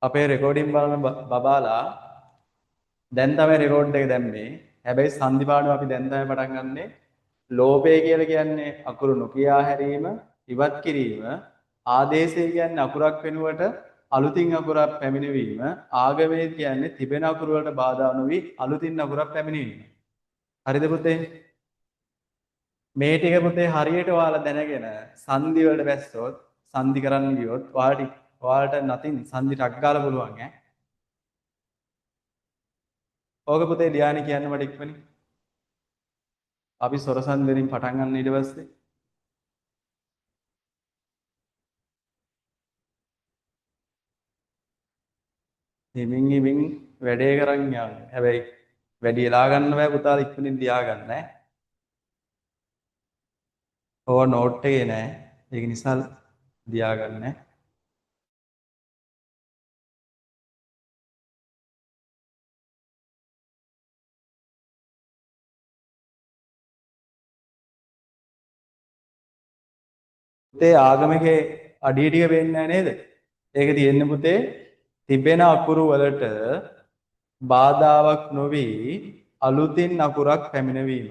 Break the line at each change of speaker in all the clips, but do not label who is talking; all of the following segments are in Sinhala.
අපේ රෙකෝඩින් බලන බබාලා දැන් තමයි රෙකෝඩ් එක දැම්මේ. හැබැයි සංදි පාඩම අපි දැන් තමයි පටන් ගන්නෙ. ලෝපය කියලා කියන්නේ අකුරු නොකියා හැරීම, ඉවත් කිරීම. ආදේශය කියන්නේ අකුරක් වෙනුවට අලුතින් අකුරක් පැමිණවීම. ආගමේ කියන්නේ තිබෙන අකුරු වලට බාධා නොවි අලුතින් අකුරක් පැමිණවීම. හරිද පුතේ? මේ ටික පුතේ හරියට ඔයාලා දැනගෙන සංදි වලට බැස්සොත් සංදි කරන්න ගියොත් ඔයාලට නැතිනම් සංදි ටක් ගාලා පුළුවන් ඈ. ඕක පුතේ ධානය කියන්න මට ඉක්මනින්. අපි සොරසන් දෙනින් පටන් ගන්න ඊට පස්සේ හිමින් වැඩේ කරන් යන්න. හැබැයි වැඩි එලා ගන්න බෑ පුතාලා ඉක්මනින් ලියා ගන්න ඈ. ඕව නෝට් එකේ නෑ. ඒක නිසා ලියා ගන්න ඈ. පුතේ ආගමිකේ අඩිය ටික වෙන්නේ නැහැ නේද? ඒක තියෙන්නේ පුතේ තිබෙන අකුරු වලට බාධාවක් නොවි අලුතින් අකුරක් පැමිණවීම.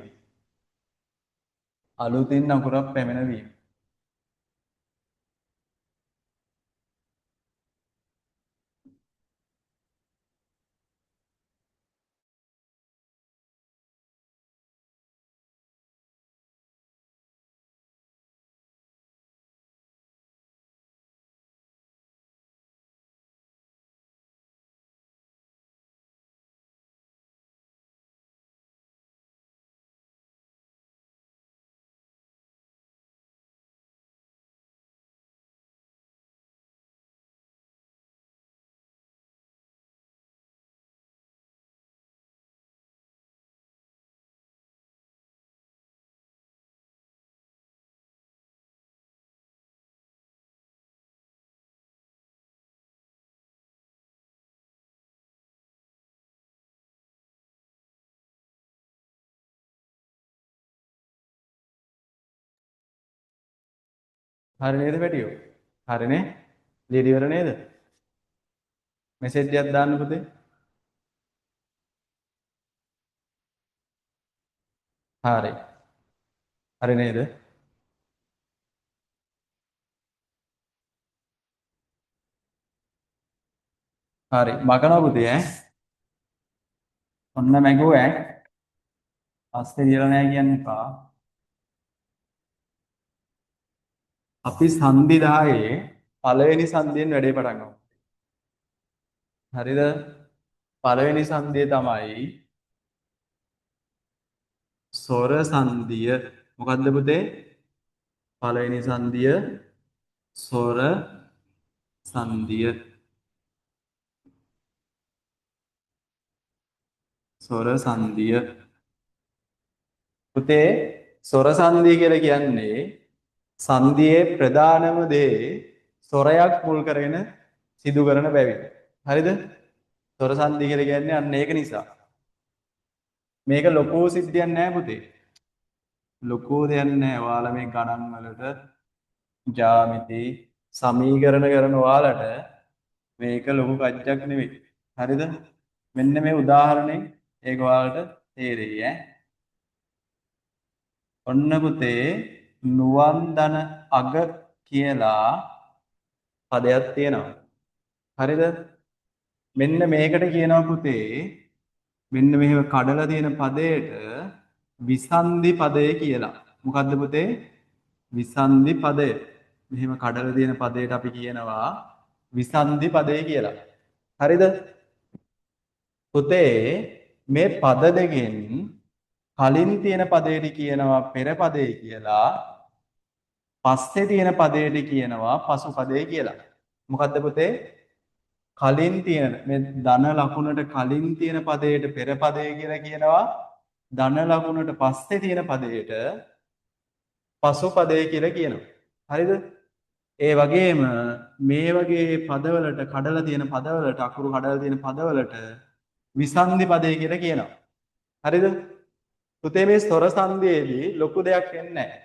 අලුතින් අකුරක් පැමිණවීම. හරි නේද පැටියෝ? හරිනේ? ලියලා ඉවර නේද? මෙසේජ් එකක් දාන්න පුතේ. හරි. හරි නේද? හරි. මකනවා පුතේ ඈ. ඔන්න මැගුව ඈ. පස්සේ ලියලා නැහැ කියන්න එපා. අපි සංදි 10 පළවෙනි සංදියෙන් වැඩේ පටන් ගමු. හරිද? පළවෙනි සංදිය තමයි සොර සංදිය. මොකද්ද පුතේ? පළවෙනි සංදිය සොර සංදිය. සොර සංදිය. පුතේ සොර සංදිය කියලා කියන්නේ සංදියේ ප්‍රධානම දේ සොරයක් මුල් කරගෙන සිදු කරන බැවින්. හරිද? සොර සංදිය කියලා කියන්නේ අන්න ඒක නිසා. මේක ලොකු සිද්ධියක් නෑ පුතේ. ලොකු දෙයක් නෑ. ඔයාලා මේ ගණන් වලට ජ්‍යාමිති සමීකරණ කරන ඔයාලට මේක ලොකු කච්චක් නෙවෙයි. හරිද? මෙන්න මේ උදාහරණේ ඒක ඔයාලට තේරෙයි ඈ. ඔන්න පුතේ නුවන්දන අග කියලා පදයක් තියෙනවා. හරිද? මෙන්න මේකට කියනවා පුතේ මෙන්න මෙහෙම කඩලා තියෙන පදයට විසන්ධි පදය කියලා. මොකද්ද පුතේ? විසන්ධි පදය. මෙහෙම කඩලා තියෙන පදයට අපි කියනවා විසන්ධි පදය කියලා. හරිද? පුතේ මේ පද දෙකෙන් කලින් තියෙන පදයට කියනවා පෙර පදේ කියලා. පස්සේ තියෙන පදයට කියනවා පසු පදේ කියලා. මොකද්ද පුතේ? කලින් තියෙන මේ ධන ලකුණට කලින් තියෙන පදයට පෙර පදය කියලා කියනවා. ධන ලකුණට පස්සේ තියෙන පදයට පසු පදය කියලා කියනවා. හරිද? ඒ වගේම මේ වගේ පදවලට කඩලා තියෙන පදවලට අකුරු කඩලා තියෙන පදවලට විසන්ධි පදය කියලා කියනවා. හරිද? පුතේ මේ ස්වර සංධියේදී ලොකු දෙයක් වෙන්නේ නැහැ.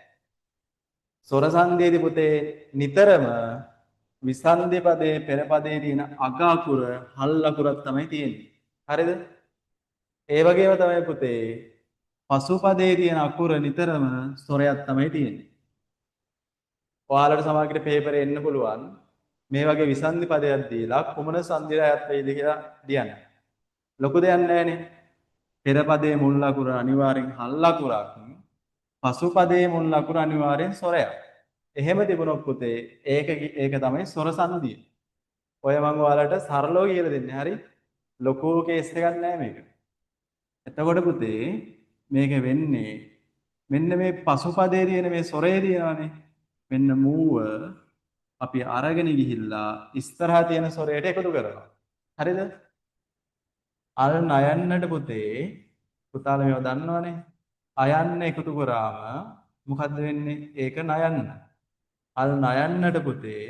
ස්වර සංධියේදී පුතේ නිතරම විසන්ධි පදයේ පෙර පදයේ තියෙන අග අකුර හල් අකුරක් තමයි තියෙන්නේ. හරිද? ඒ වගේම තමයි පුතේ පසු පදයේ තියෙන අකුර නිතරම ස්වරයක් තමයි තියෙන්නේ. ඔයාලට සමහරකට පේපරේ එන්න පුළුවන් මේ වගේ විසන්ධි පදයක් දීලා කුමන සංදිරායත් වෙයිද කියලා ලියන්න. ලොකු දෙයක් නැහැනේ. පෙර පදයේ මුල් අකුර අනිවාර්යෙන් හල් අකුරක්. පසු පදයේ මුල් අකුර අනිවාර්යෙන් ස්වරයක්. එහෙම තිබුණොත් පුතේ ඒක තමයි ස්වර සංධිය. ඔය මම ඔයාලට සරලව කියලා දෙන්නේ. හරි? ලොකු කේස් එකක් නෑ මේක. එතකොට පුතේ මේක වෙන්නේ මෙන්න මේ පසු පදයේ තියෙන මේ ස්වරය තියෙනවානේ. මෙන්න මූව අපි අරගෙන ගිහිල්ලා ඉස්සරහා තියෙන ස්වරයට එකතු කරනවා. හරිද? අල් නයන්නට පුතේ පුතාලා මේව දන්නවනේ. අයන්න එකතු කරාම මොකද්ද වෙන්නේ? ඒක නයන්න. අල් නයන්නට පුතේ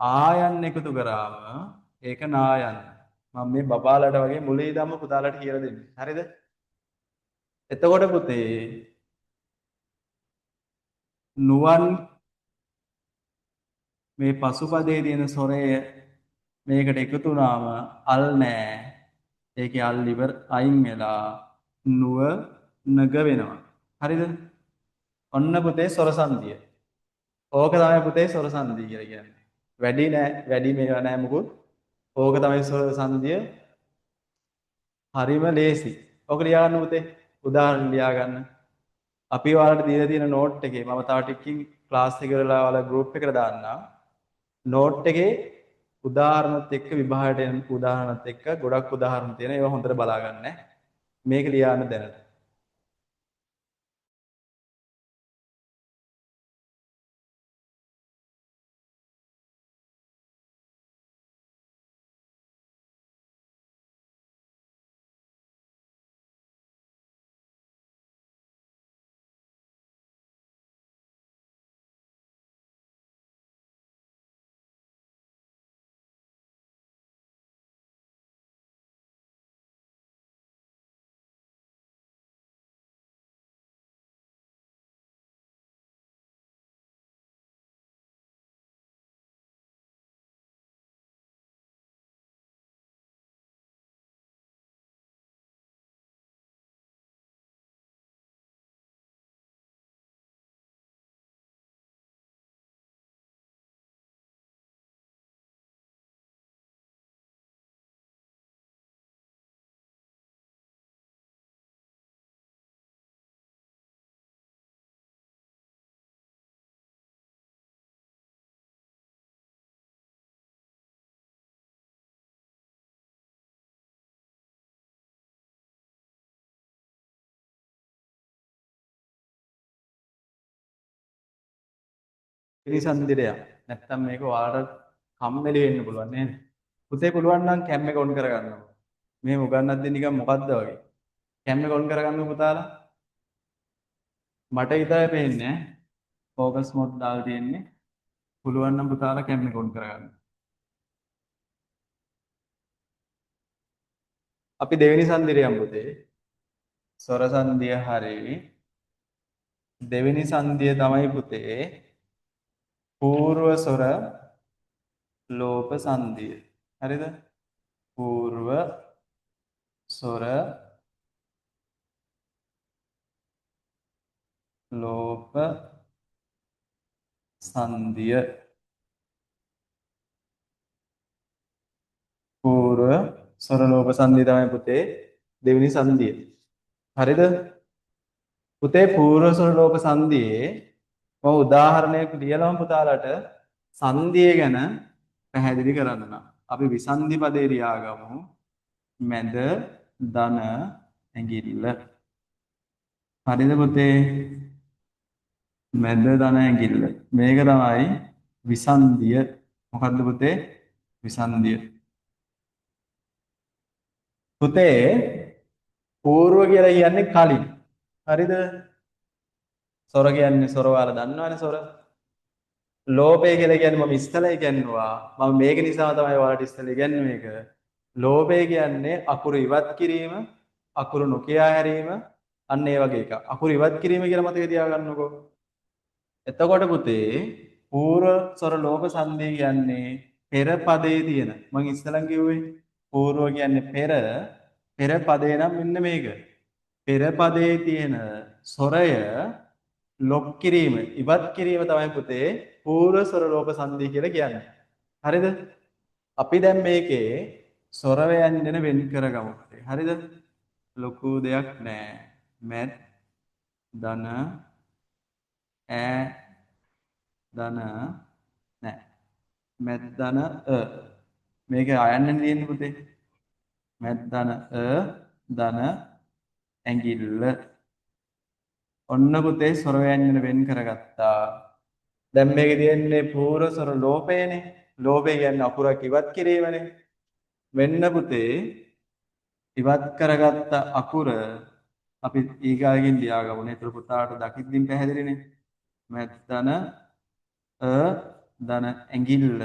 ආයන්න එකතු කරාම ඒක නායන්න. මම මේ බබාලට වගේ මුලේ ඉඳන්ම පුතාලට කියලා දෙන්නේ. හරිද? එතකොට පුතේ නුවන් මේ පසුපදයේ තියෙන ස්වරය මේකට එකතු වුණාම අල් නෑ. ඒකේ අල් ඉවර අයින් වෙලා නුව නග වෙනවා. හරිද? ඔන්න පුතේ ස්වර සංධිය. ඕක තමයි පුතේ ස්වර සංධිය කියලා කියන්නේ. වැඩි නෑ, වැඩි මේවා නෑ මොකුත්. ඕක තමයි ස්වර සංධිය. හරිම ලේසි. ඕක ලියා ගන්න පුතේ. උදාහරණ ලියා ගන්න. අපි ඔයාලට දීලා තියෙන නෝට් එකේ මම තව ටිකකින් ක්ලාස් එක කරලා ඔයාලා ගෲප් එකට දාන්නම්. නෝට් එකේ උදාහරණත් එක්ක විභාගයට එන උදාහරණත් එක්ක ගොඩක් උදාහරණ තියෙන ඒවා හොඳට බලා ගන්න. මේක ලියාන්න දැනට. පිරිසන්දිරයක්. නැත්තම් මේක ඔයාලට කම්මැලි වෙන්න පුළුවන් නේද? පුතේ පුළුවන් නම් කැම් එක ඔන් කරගන්න. මේ උගන්නත් දෙන්නේ නිකන් මොකද්ද වගේ. කැම් එක ඔන් කරගන්න පුතාලා. මට විතරයි පේන්නේ ඈ. ફોකස් මොඩ් දාලා තියෙන්නේ. පුළුවන් නම් පුතාලා කැම් එක ඔන් කරගන්න. අපි දෙවෙනි සංදිරයම් පුතේ. ස්වර සංදිය හරි. දෙවෙනි සංදිය තමයි පුතේ పూర్ව ස්වර ලෝප සංදිය. හරිද? పూర్ව ස්වර ලෝප සංදිය. పూర్ව ස්වර ලෝප සංදිය තමයි පුතේ දෙවෙනි සංදිය. හරිද? පුතේ పూర్ව ස්වර ලෝප සංදියේ මම උදාහරණයක් ලියලම පුතාලට සංදිය ගැන පැහැදිලි කරන්න. අපි විසන්ධි පදේ ලියාගමු. මැද දන ඇඟිල්ල. හරිද පුතේ? මැද දන ඇඟිල්ල. මේක තමයි විසන්ධිය. මොකද්ද පුතේ? විසන්ධිය. පුතේ పూర్ව කියලා කියන්නේ කලින්. හරිද? සොර කියන්නේ සොර ඔයාලා දන්නවනේ සොර. ලෝපය කියලා කියන්නේ මම ඉස්සලා ඉගෙනුවා. මම මේක නිසා තමයි ඔයාලට ඉස්සලා ඉගෙනුවේ මේක. ලෝපය කියන්නේ අකුරු ඉවත් කිරීම, අකුරු නොකියා හැරීම, අන්න ඒ වගේ එකක්. අකුරු ඉවත් කිරීම කියලා මතක තියාගන්නකෝ. එතකොට පුතේ පූර්ව ස්වර ලෝභ සංධිය කියන්නේ පෙර පදයේ තියෙන. මම ඉස්සලන් කිව්වේ පූර්ව කියන්නේ පෙර පදේ නම් මෙන්න මේක. පෙර පදයේ තියෙන ස්වරය ලොක් කිරීම, ඉවත් කිරීම තමයි පුතේ පූර්ව ස්වර ලෝභ සංධිය කියලා කියන්නේ. හරිද? අපි දැන් මේකේ ස්වර ව්‍යංජන වෙන් කරගමු. හරිද? ලොකු දෙයක් නෑ. මැත් ධන ඈ ධන නෑ. මැත් ධන මේක අයන්න තියෙන්නේ පුතේ. මැත් ධන ධන ඇඟිල්ල. ඔන්න පුතේ ස්වර ව්‍යංජන වෙන් කරගත්තා. දැන් මේකේ තියෙන්නේ පූර්ව ස්වර ලෝපයනේ. ලෝපය කියන්නේ අකුරක් ඉවත් කිරීමනේ. වෙන්න පුතේ ඉවත් කරගත්ත අකුර අපි ඊගාගෙන් ලියාගමුනේ. ඒතර පුතාට දකිද්දින් පැහැදිලිනේ. මැත් ධන ධන ඇඟිල්ල.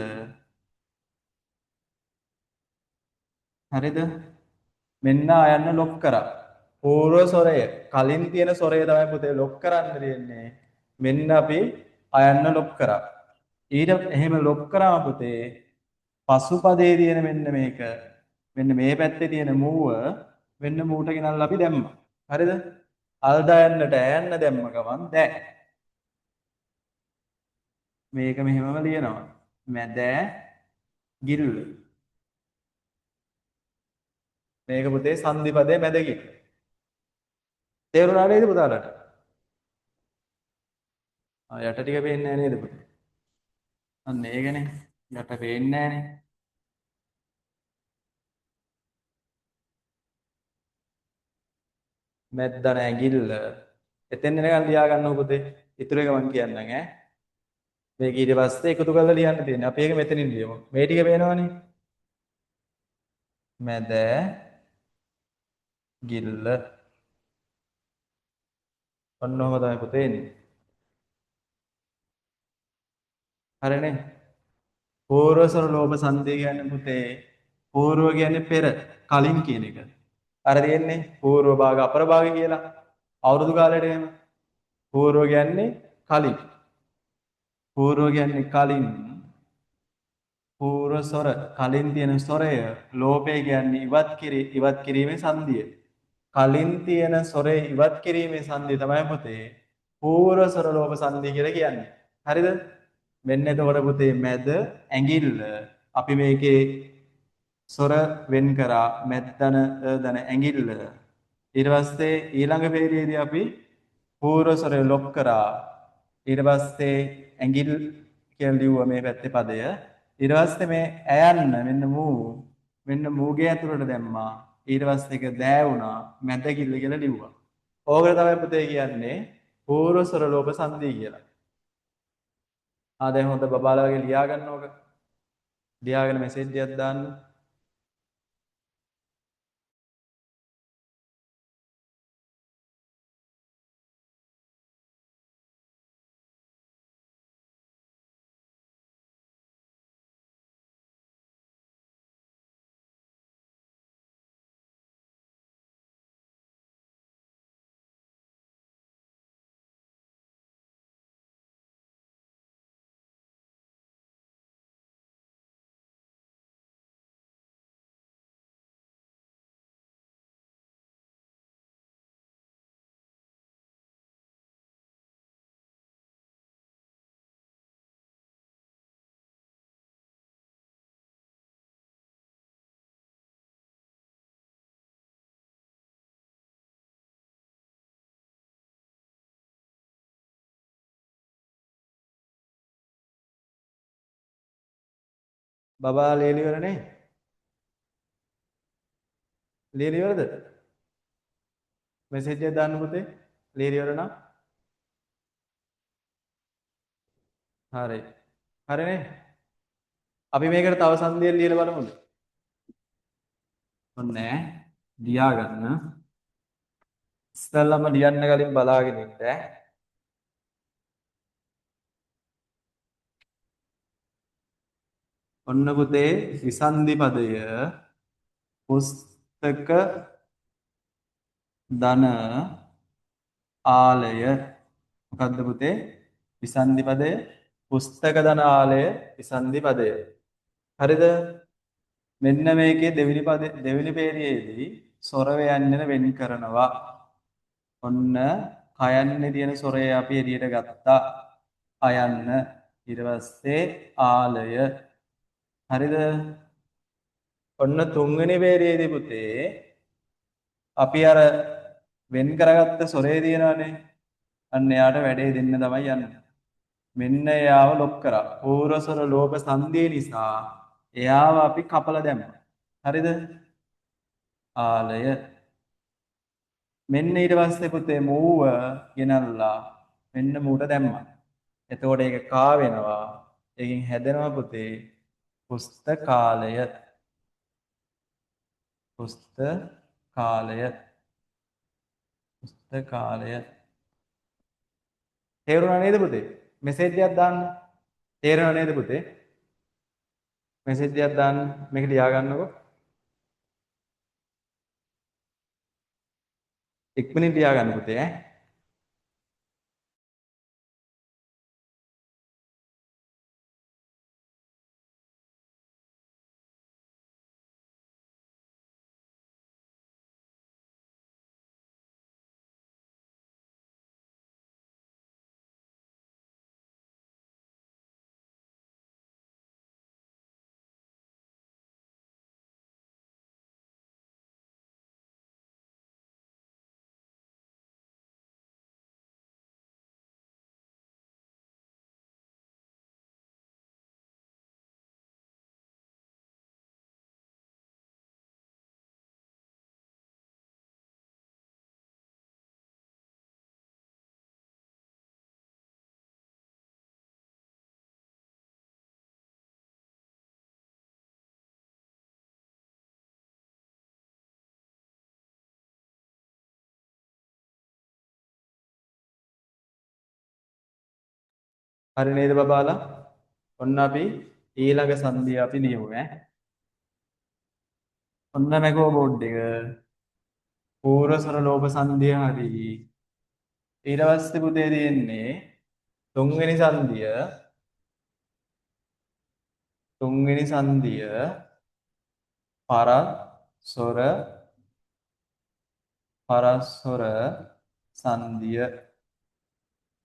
හරිද? මෙන්න ආයන්න ලොක් කරා. පූර්ව ස්වරය කලින් තියෙන ස්වරය තමයි පුතේ ලොක් කරන්න තියෙන්නේ. මෙන්න අපි ආයන්න ලොක් කරා. ඊට එහෙම ලොක් කරාම පුතේ පසුපදයේ තියෙන මෙන්න මේක. මෙන්න මේ පැත්තේ තියෙන මූව මෙන්න මූට ගෙනල්ලා අපි දැම්මා. හරිද? අල්දායන්නට ඈන්න දැම්ම ගමන් දැන් මේක මෙහෙමම ලියනවා. මැදෑ ගිල්ල. මේක පුතේ සංධිපදයේ මැද ගිල්ල. තේරුණා නේද පුතාලට? යට ටික පේන්නේ නැහැ නේද පුතේ? අන්න ඒකනේ. යට පේන්නේ නැහනේ. මැද්දන ඇඟිල්ල. එතෙන් එනකන් ලියා ගන්නව පුතේ. ඉතුරු එක මම කියන්නම් ඈ. මේක ඊට පස්සේ එකතු කරලා ලියන්න තියෙන්නේ. අපි ඒක මෙතනින් ලියමු. මේ ටික පේනවනේ. මැද ගිල්ල. ඔන්න ඔහම තමයි පුතේ එන්නේ. හරිනේ. පූර්වසර ලෝභ සංධිය කියන්නේ පුතේ පූර්ව කියන්නේ පෙර කලින් කියන එක. අර තියෙන්නේ පූර්ව භාග අපර භාග කියලා. අවුරුදු කාලයට එහෙම. පූර්ව කියන්නේ කලින්. පූර්ව කියන්නේ කලින්. පූර්ව ස්වර කලින් තියෙන ස්වරය ලෝභය කියන්නේ ඉවත් කිරීමේ සංධිය. කලින් තියෙන ස්වරේ ඉවත් කිරීමේ සංධිය තමයි පුතේ පූර්ව ස්වර ලෝභ සංධිය කියලා කියන්නේ. හරිද? මෙන්න එතකොට පුතේ මැද ඇඟිල්ල අපි මේකේ ස්වර වෙන් කරා මැද්දන දන ඇඟිල්ල. ඊට පස්සේ ඊළඟ පේරියේදී අපි පූර්ව ස්වරය ලොක් කරා. ඊට පස්සේ ඇඟිල් කියලා ලිව්වා මේ පැත්තේ පදය. ඊට පස්සේ මේ ඇයන්න මෙන්න මූගේ ඇතුළට දැම්මා. ඊට පස්සේ ඒක දෑ වුණා මැද කිල්ල කියලා ලිව්වා. ඕකට තමයි පුතේ කියන්නේ පූර්ව ස්වර ලෝභ සංධිය කියලා. දැන් හොඳ බබාලා වගේ ලියා ගන්න ඕක. ලියාගෙන මෙසේජ් එකක් දාන්න. බබා ලේලි වලනේ. ලේලි වලද? මෙසේජ් එකක් දාන්න පුතේ. ලේලි වල නම් හරි. හරිනේ. අපි මේකට තව සංදියක් ලියලා බලමුද? ඔන්නේ ලියා ගන්න. ඉස්සෙල්ලාම ලියන්න කලින් බලාගෙන ඉන්න. ඔන්න පුතේ විසන්ධි පදය පුස්තක ධන ආලය මොකද්ද පුතේ? විසන්ධි පදය පුස්තක ධන ආලය විසන්ධි පදය. හරිද? මෙන්න මේකේ දෙවෙනි පේරියේදී සොර ව්‍යංජන වෙන් කරනවා. ඔන්න කයන්නේ තියෙන සොරේ අපි එළියට ගත්තා. අයන්න ඊට පස්සේ ආලය. හරිද? ඔන්න තුන්වෙනි පේරියේදී පුතේ අපි අර වෙන් කරගත්ත සොරේ තියෙනවානේ. අන්න එයාට වැඩේ දෙන්න තමයි යන්නේ. මෙන්න එයාව ලොක් කරා. පූර්වසොර ලෝභ සංධිය නිසා එයාව අපි කපලා දැම්මා. හරිද? ආලය. මෙන්න ඊට පස්සේ පුතේ මූව ගෙනල්ලා මෙන්න මූට දැම්මා. එතකොට ඒක කා වෙනවා. ඒකෙන් හැදෙනවා පුතේ පුස්තකාලය. පුස්තකාලය. පුස්තකාලය. තේරුණා නේද පුතේ? මෙසේජ් එකක් දාන්න. තේරෙනව නේද පුතේ? මෙසේජ් එකක් දාන්න. මේක ලියා ගන්නකො. ඉක්මනින් ලියා ගන්න පුතේ ඈ. හරි නේද බබාලා? ඔන්න අපි ඊළඟ සංදිය අපි ලියමු ඈ. ඔන්න මැගෝ බෝඩ් එක. පූර්වසර ලෝභ සංදිය හරි. ඊට පස්සේ පුතේ තියෙන්නේ තුන්වෙනි සංදිය. තුන්වෙනි සංදිය පරස්සොර සංදිය.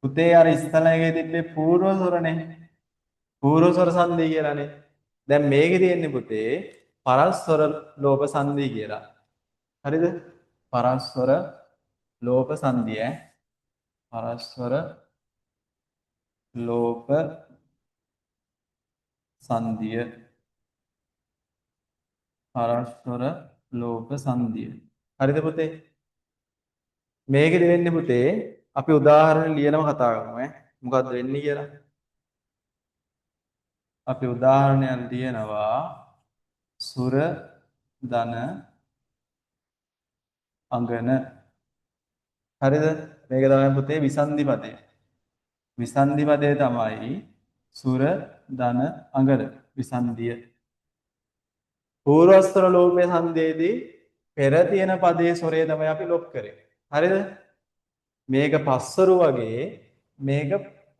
පුතේ අර ඉස්සලා එකේ තිබ්බේ පූර්වසොරනේ. පූර්වසොර සංදිය කියලානේ. දැන් මේකේ තියෙන්නේ පුතේ පරස්සොර ලෝභ සංදිය කියලා. හරිද? පරස්වර ලෝභ සංදිය ඈ. පරස්වර ලෝභ සංදිය. පරස්වර ලෝභ සංදිය. හරිද පුතේ? මේකෙදි වෙන්නේ පුතේ අපි උදාහරණ ලියනම කතා කරමු ඈ. මොකද්ද වෙන්නේ කියලා. අපි උදාහරණයක් ලියනවා සුර ධන අඟන. හරිද? මේක තමයි පුතේ විසන්ධි පදය. විසන්ධි පදය තමයි සුර ධන අඟන විසන්ධිය. පූර්වස්තර ලෝභය සංදේදී පෙර තියෙන පදයේ ස්වරය තමයි අපි ලොක් කරේ. හරිද? මේක පස්වරු වගේ මේක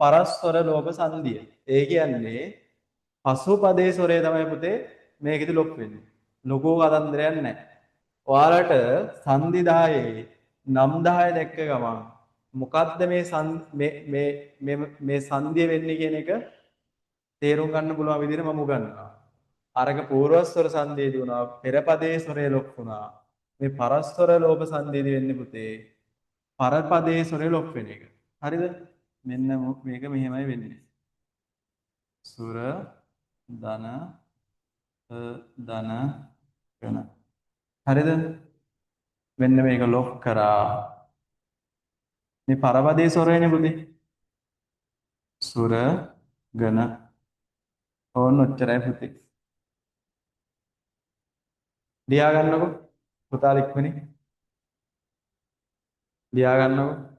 පරස්වර ලෝභ සංදිය. ඒ කියන්නේ පසු පදයේ ස්වරය තමයි පුතේ මේකෙදි ලොක් වෙන්නේ. ලොකු කතන්දරයක් නැහැ. ඔයාලට සංදි 10 නම් 10 දැක්ක ගමන් මොකද්ද මේ සංදිය වෙන්නේ කියන එක තේරුම් ගන්න පුළුවන් විදිහට මම උගන්වනවා. අරක පූර්වස්වර සංදේදී වුණා පෙර පදයේ ස්වරය ලොක් වුණා. මේ පරස්වර ලෝභ සංදේදී වෙන්නේ පුතේ පර පදයේ ස්වරය ලොක් වෙන එක. හරිද? මෙන්න මේක මෙහෙමයි වෙන්නේ. සුර ධන ධන ගණ. හරිද? මෙන්න මේක ලොක් කරා. මේ පරපදයේ ස්වරයනේ පුතේ. සුර ගණ. ඕන ඔච්චරයි පුතේ. ලියා ගන්නකො. පුතාලා ඉක්මනින් ලියා ගන්නකො.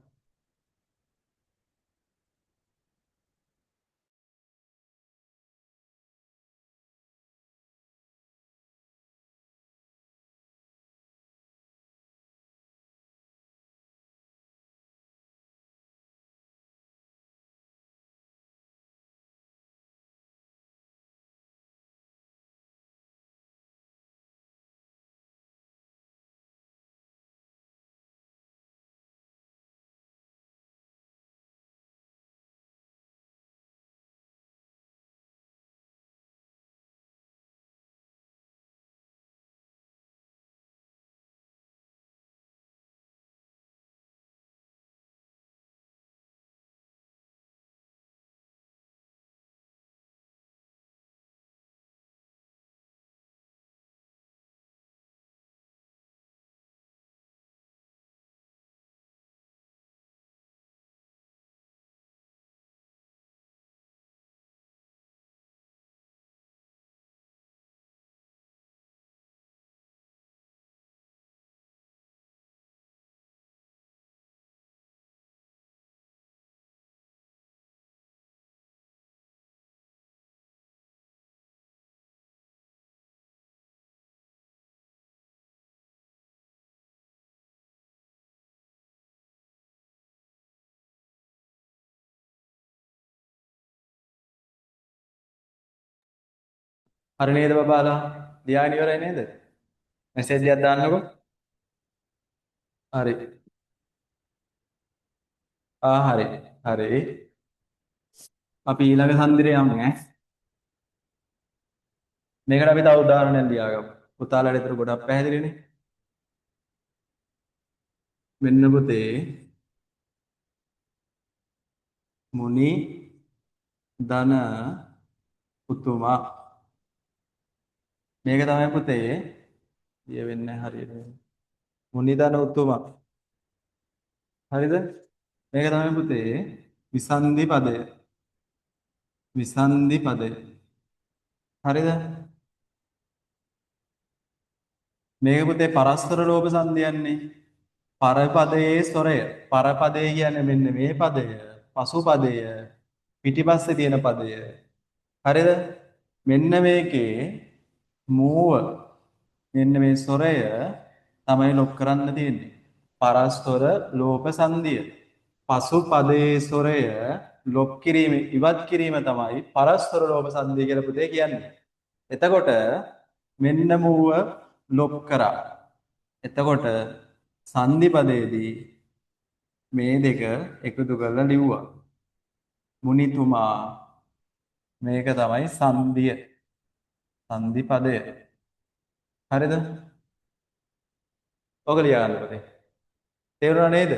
හරි නේද බබාලා? ලියාගෙන ඉවරයි නේද? මෙසේජ් එකක් දාන්නකෝ. හරි. හරි. හරි. අපි ඊළඟ සම්දිරේ යමු ඈ. මේකට අපි තව උදාහරණයක් ලියාගමු. පුතාලාට ඒතර ගොඩක් පැහැදිලිනේ. මෙන්න පුතේ මුනි ධන උතුමා මේක තමයි පුතේ කියවෙන්නේ හරියට. මුනි ධන උතුමා. හරිද? මේක තමයි පුතේ විසන්ධි පදය. විසන්ධි පදය. හරිද? මේක පුතේ පරස්පර ලෝභ සංධියන්නේ. පරපදයේ ස්වරය. පරපදය කියන්නේ මෙන්න මේ පදය. පසු පදය. පිටිපස්සේ තියෙන පදය. හරිද? මෙන්න මේකේ මූව මෙන්න මේ ස්වරය තමයි ලොක් කරන්න තියෙන්නේ. පරස්පර ලෝභ සංධිය. පසු පදයේ ස්වරය ලොක් කිරීම ඉවත් කිරීම තමයි පරස්පර ලෝභ සංධිය කියලා පුතේ කියන්නේ. එතකොට මෙන්න මූව ලොක් කරා. එතකොට සංධි පදයේදී මේ දෙක එකතු කරලා ලිව්වා. මුනිතුමා මේක තමයි සංධිය. සංධි පදය. හරිද? ඔක ලියා ගන්න පුතේ. තේරුණා නේද?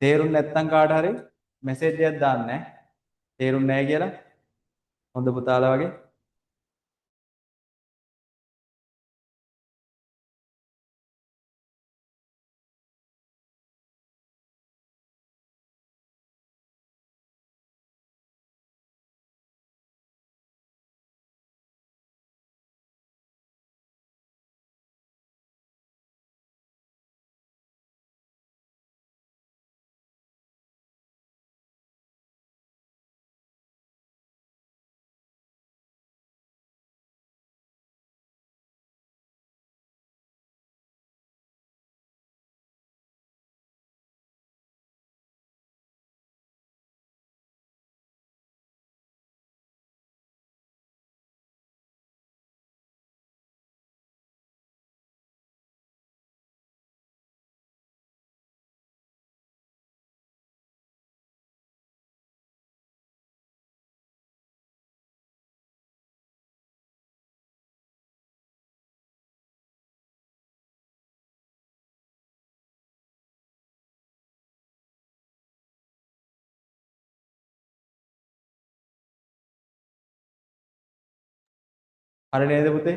තේරුම් නැත්නම් කාට හරි මෙසේජ් එකක් දාන්න ඈ. තේරුම් නැහැ කියලා. හොඳ පුතාලා වගේ. හරි නේද පුතේ?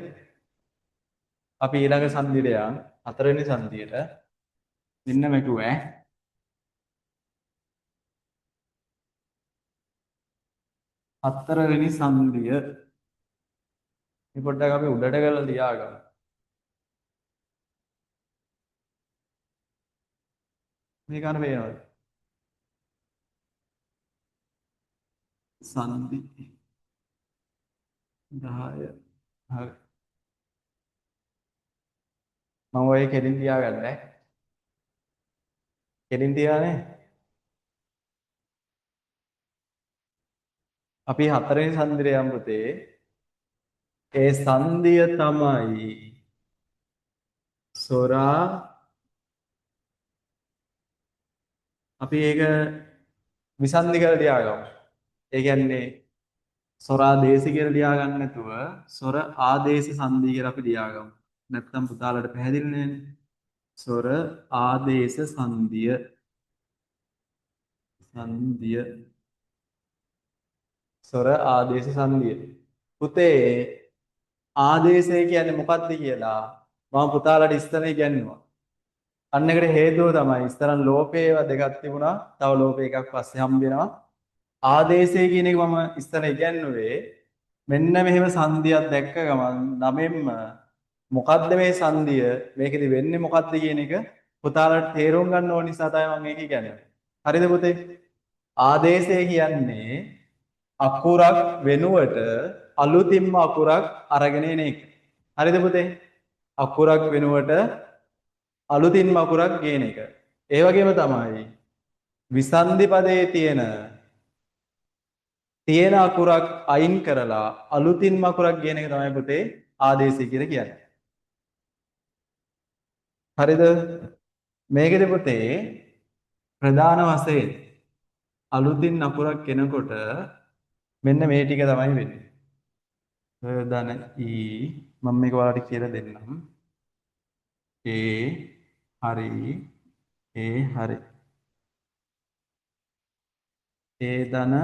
අපි ඊළඟ සංධියට යන් හතරවෙනි සංධියට මෙන්න මේකෝ ඈ. හතරවෙනි සංධිය. මේ පොඩ්ඩක් අපි උඩට ගලලා ලියාගමු. මේ ගන්න පේනවද? සංධි 10. හරි. මම ඔය කෙලින් ලියාගන්න ඈ. කෙලින් තියානේ. අපි හතරවෙනි සංධියට යමු පුතේ. ඒ සංධිය තමයි සොරා අපි ඒක විසන්ධි කරලා ලියාගමු. ඒ කියන්නේ සොරා දේශ කියලා ලියා ගන්න නැතුව සොර ආදේශ සංධිය කියලා අපි ලියාගමු. නැත්නම් පුතාලට පැහැදිලි නෑනේ. සොර ආදේශ සංධිය. සංධිය. සොර ආදේශ සංධිය. පුතේ ආදේශය කියන්නේ මොකක්ද කියලා මම පුතාලට ඉස්සරහ ඉගෙනුවා. අන්න එකට හේතුව තමයි ඉස්සරන් ලෝපේව දෙකක් තිබුණා. තව ලෝපේ එකක් පස්සේ හම්බ වෙනවා. ආදේශය කියන එක මම ඉස්සර ඉගෙනුවේ මෙන්න මෙහෙම සංධියක් දැක්ක ගමන් නමෙන්ම මොකද්ද මේ සංධිය මේකෙදි වෙන්නේ මොකද්ද කියන එක පුතාලට තේරුම් ගන්න ඕන නිසා තමයි මම මේක ඉගෙනුවේ. හරිද පුතේ? ආදේශය කියන්නේ අකුරක් වෙනුවට අලුතින්ම අකුරක් අරගෙන එන එක. හරිද පුතේ? අකුරක් වෙනුවට අලුතින්ම අකුරක් ගේන එක. ඒ වගේම තමයි විසන්ධි පදයේ තියෙන තියෙන අකුරක් අයින් කරලා අලුතින්ම අකුරක් ගේන එක තමයි පුතේ ආදේශය කියලා කියන්නේ. හරිද? මේකෙදි පුතේ ප්‍රධාන වශයෙන් අලුතින් අකුරක් එනකොට මෙන්න මේ ටික තමයි වෙන්නේ. ධන ඊ මම මේක ඔයාලට කියලා දෙන්නම්. ඒ හරි ඒ හරි. ඒ ධන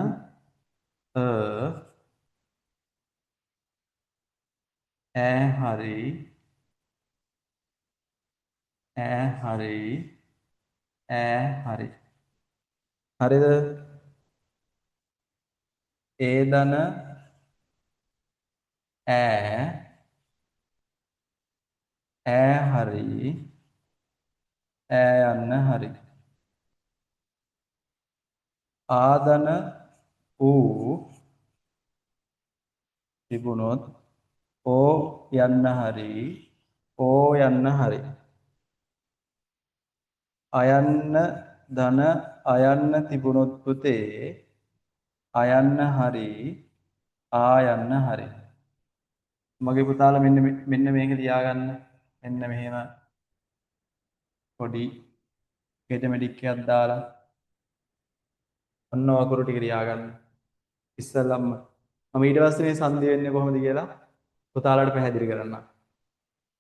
ඈ හරි ඈ හරි ඈ හරි. හරිද? ඒ ධන ඈ හරි ඈ යන්න හරි. ආදන ඌ තිබුණොත් ඕ යන්න හරි ඕ යන්න හරි. අයන්න ධන අයන්න තිබුණොත් පුතේ අයන්න හරි ආයන්න හරි. මගේ පුතාලා මෙන්න මේක තියාගන්න. මෙන්න මෙහෙම පොඩි ගෙඩමඩික් එකක් දාලා ඔන්න අකුරු ටික තියාගන්න. ඉස්සෙල්ලම මම ඊට පස්සේ මේ සංදි වෙන්නේ කොහොමද කියලා පුතාලාට පැහැදිලි කරන්නම්.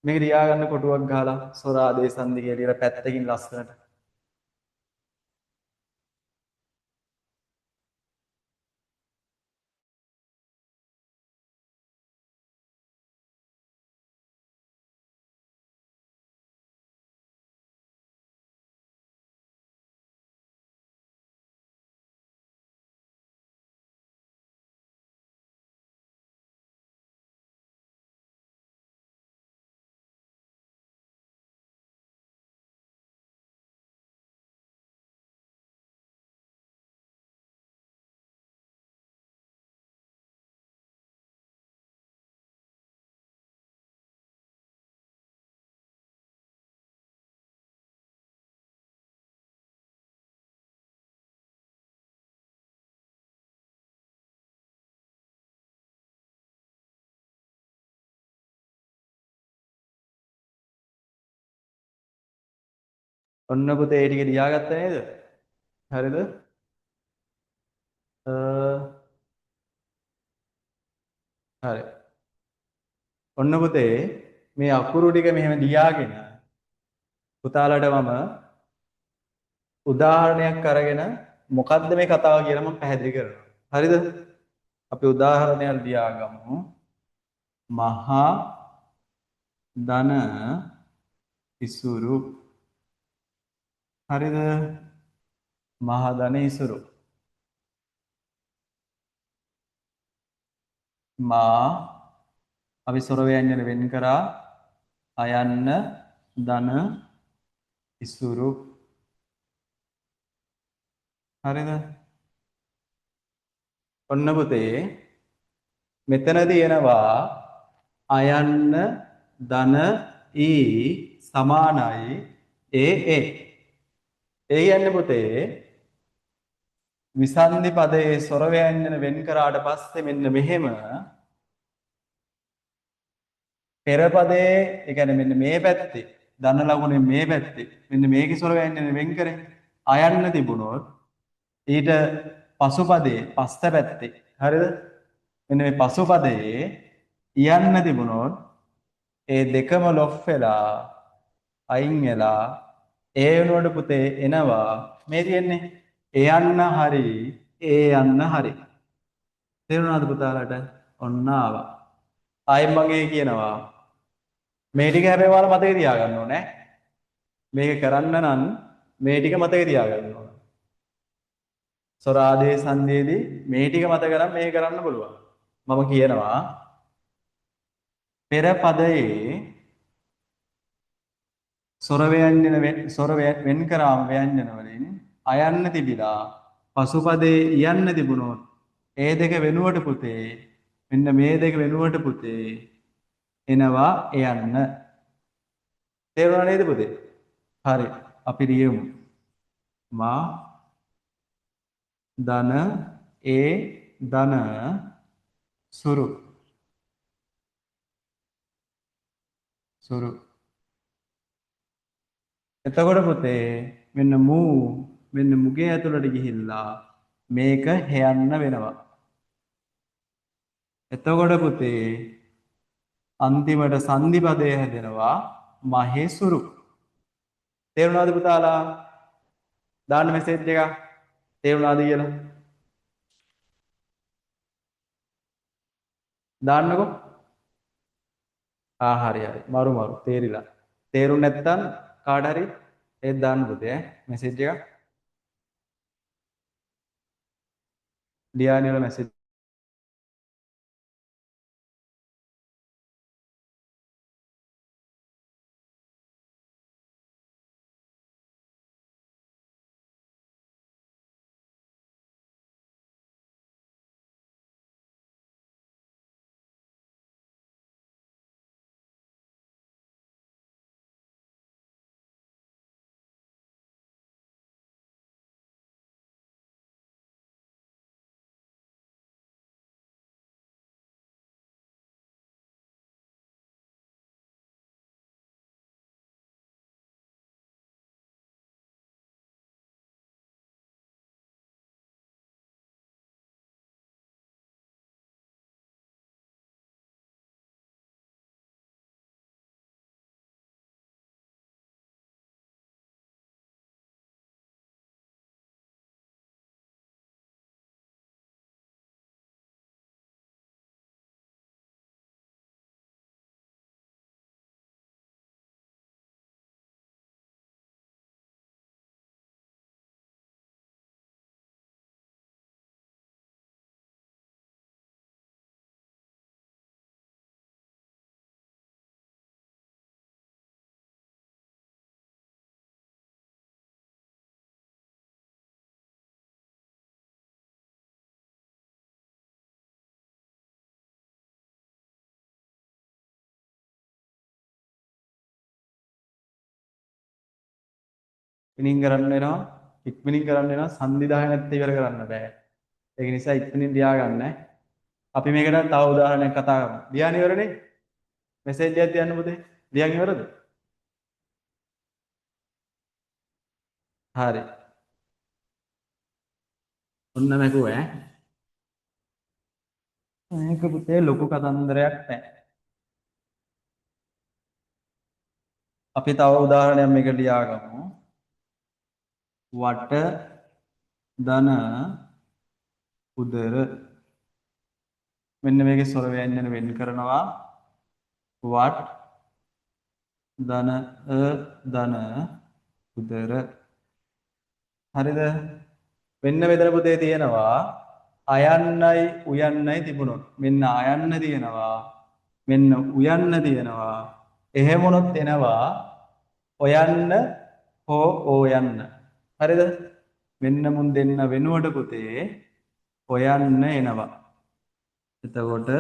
මේක තියාගන්න කොටුවක් ගහලා සොරාදේ සංදි කියලා පැත්තකින් ලස්සනට. ඔන්න පුතේ ඒ ටික තියාගත්තා නේද? හරිද? හරි. ඔන්න පුතේ මේ අකුරු ටික මෙහෙම ලියාගෙන පුතාලට මම උදාහරණයක් අරගෙන මොකද්ද මේ කතාව කියලා මම පැහැදිලි කරනවා. හරිද? අපි උදාහරණයක් ලියාගමු. මහා ධන ඉසුරු. හරිද? මහා ධන ඉසුරු. මා අපි සොර ව්‍යංජන වෙන් කරා අයන්න ධන ඉසුරු. හරිද? ඔන්න පුතේ මෙතන තියෙනවා අයන්න ධන ඊ සමානයි ඒ ඒ කියන්නේ පුතේ විසන්ධි පදයේ ස්වර ව්‍යංජන වෙන් කරාට පස්සේ මෙන්න මෙහෙම පෙර පදයේ ඒ කියන්නේ මෙන්න මේ පැත්තේ ධන ලකුණේ මේ පැත්තේ මෙන්න මේකේ ස්වර ව්‍යංජන වෙන් කරේ අයන්න තිබුණොත් ඊට පසු පදයේ පස්ත පැත්තේ හරිද මෙන්න මේ පසු පදයේ යන්න තිබුණොත් ඒ දෙකම ලොෆ් වෙලා අයින් වෙලා ඒ වෙනුවට පුතේ එනවා මේ තියෙන්නේ යන්න හරි ඒ යන්න හරි. තේරුණාද පුතාලට? ඔන්න ආවා. ආයෙත් මගේ කියනවා මේ ටික හැබැයි ඔයාලා මතකේ තියාගන්න ඕනේ. මේක කරන්න නම් මේ ටික මතකේ තියාගන්න ඕනේ. සොරාදේ සංදේදී මේ ටික මතක කරන් මේක කරන්න පුළුවන්. මම කියනවා පෙර පදයේ සොර වෙන් කරාම ව්‍යංජන වලින් අයන්න තිබිලා පසුපදේ යන්න තිබුණොත් ඒ දෙක වෙනුවට පුතේ මෙන්න මේ දෙක වෙනුවට පුතේ එනවා යන්න. තේරුණා නේද පුතේ? හරි. අපි ලියමු. මා ධන ඒ ධන සුරු සුරු. එතකොට පුතේ මෙන්න මූ මෙන්න මුගේ ඇතුළට ගිහිල්ලා මේක හෙයන්න වෙනවා. එතකොට පුතේ අන්තිමට සංධි පදය හැදෙනවා මහේසුරු. තේරුණාද පුතාලා? දාන්න මෙසේජ් එකක්. තේරුණාද කියලා? දාන්නකෝ. හරි හරි. මරු මරු තේරිලා. තේරුම් නැත්නම් කාට හරි ඒත් දාන්න පුතේ මෙසේජ් එකක්. ඩියානි වල මෙසේජ් ඉක්මනින් කරන්න වෙනවා. ඉක්මනින් කරන්න වෙනවා. සංවිධානය නැත්නම් ඉවර කරන්න බෑ. ඒක නිසා ඉක්මනින් ලියාගන්න. අපි මේකට තව උදාහරණයක් කතා කරමු. ලියන්න ඉවරනේ? මෙසේජ් එකක් තියන්න පුතේ. ලියන් ඉවරද? හරි. ඔන්න මැකුව ඈ. මේක පුතේ ලොකු කතන්දරයක් නෑ. අපි තව උදාහරණයක් මේක ලියාගමු. වට ධන උදර මෙන්න මේකේ ස්වර ව්‍යංජන වෙන් කරනවා. වට ධන ධන උදර. හරිද? මෙන්න මෙතන පුතේ තියෙනවා අයන්නයි උයන්නයි තිබුණොත් මෙන්න අයන්න තියෙනවා මෙන්න උයන්න තියෙනවා එහෙමනොත් එනවා ඔයන්න හෝ ඕයන්න. හරිද? මෙන්න මුන් දෙන්න වෙනුවට පුතේ ඔයන්න එනවා. එතකොට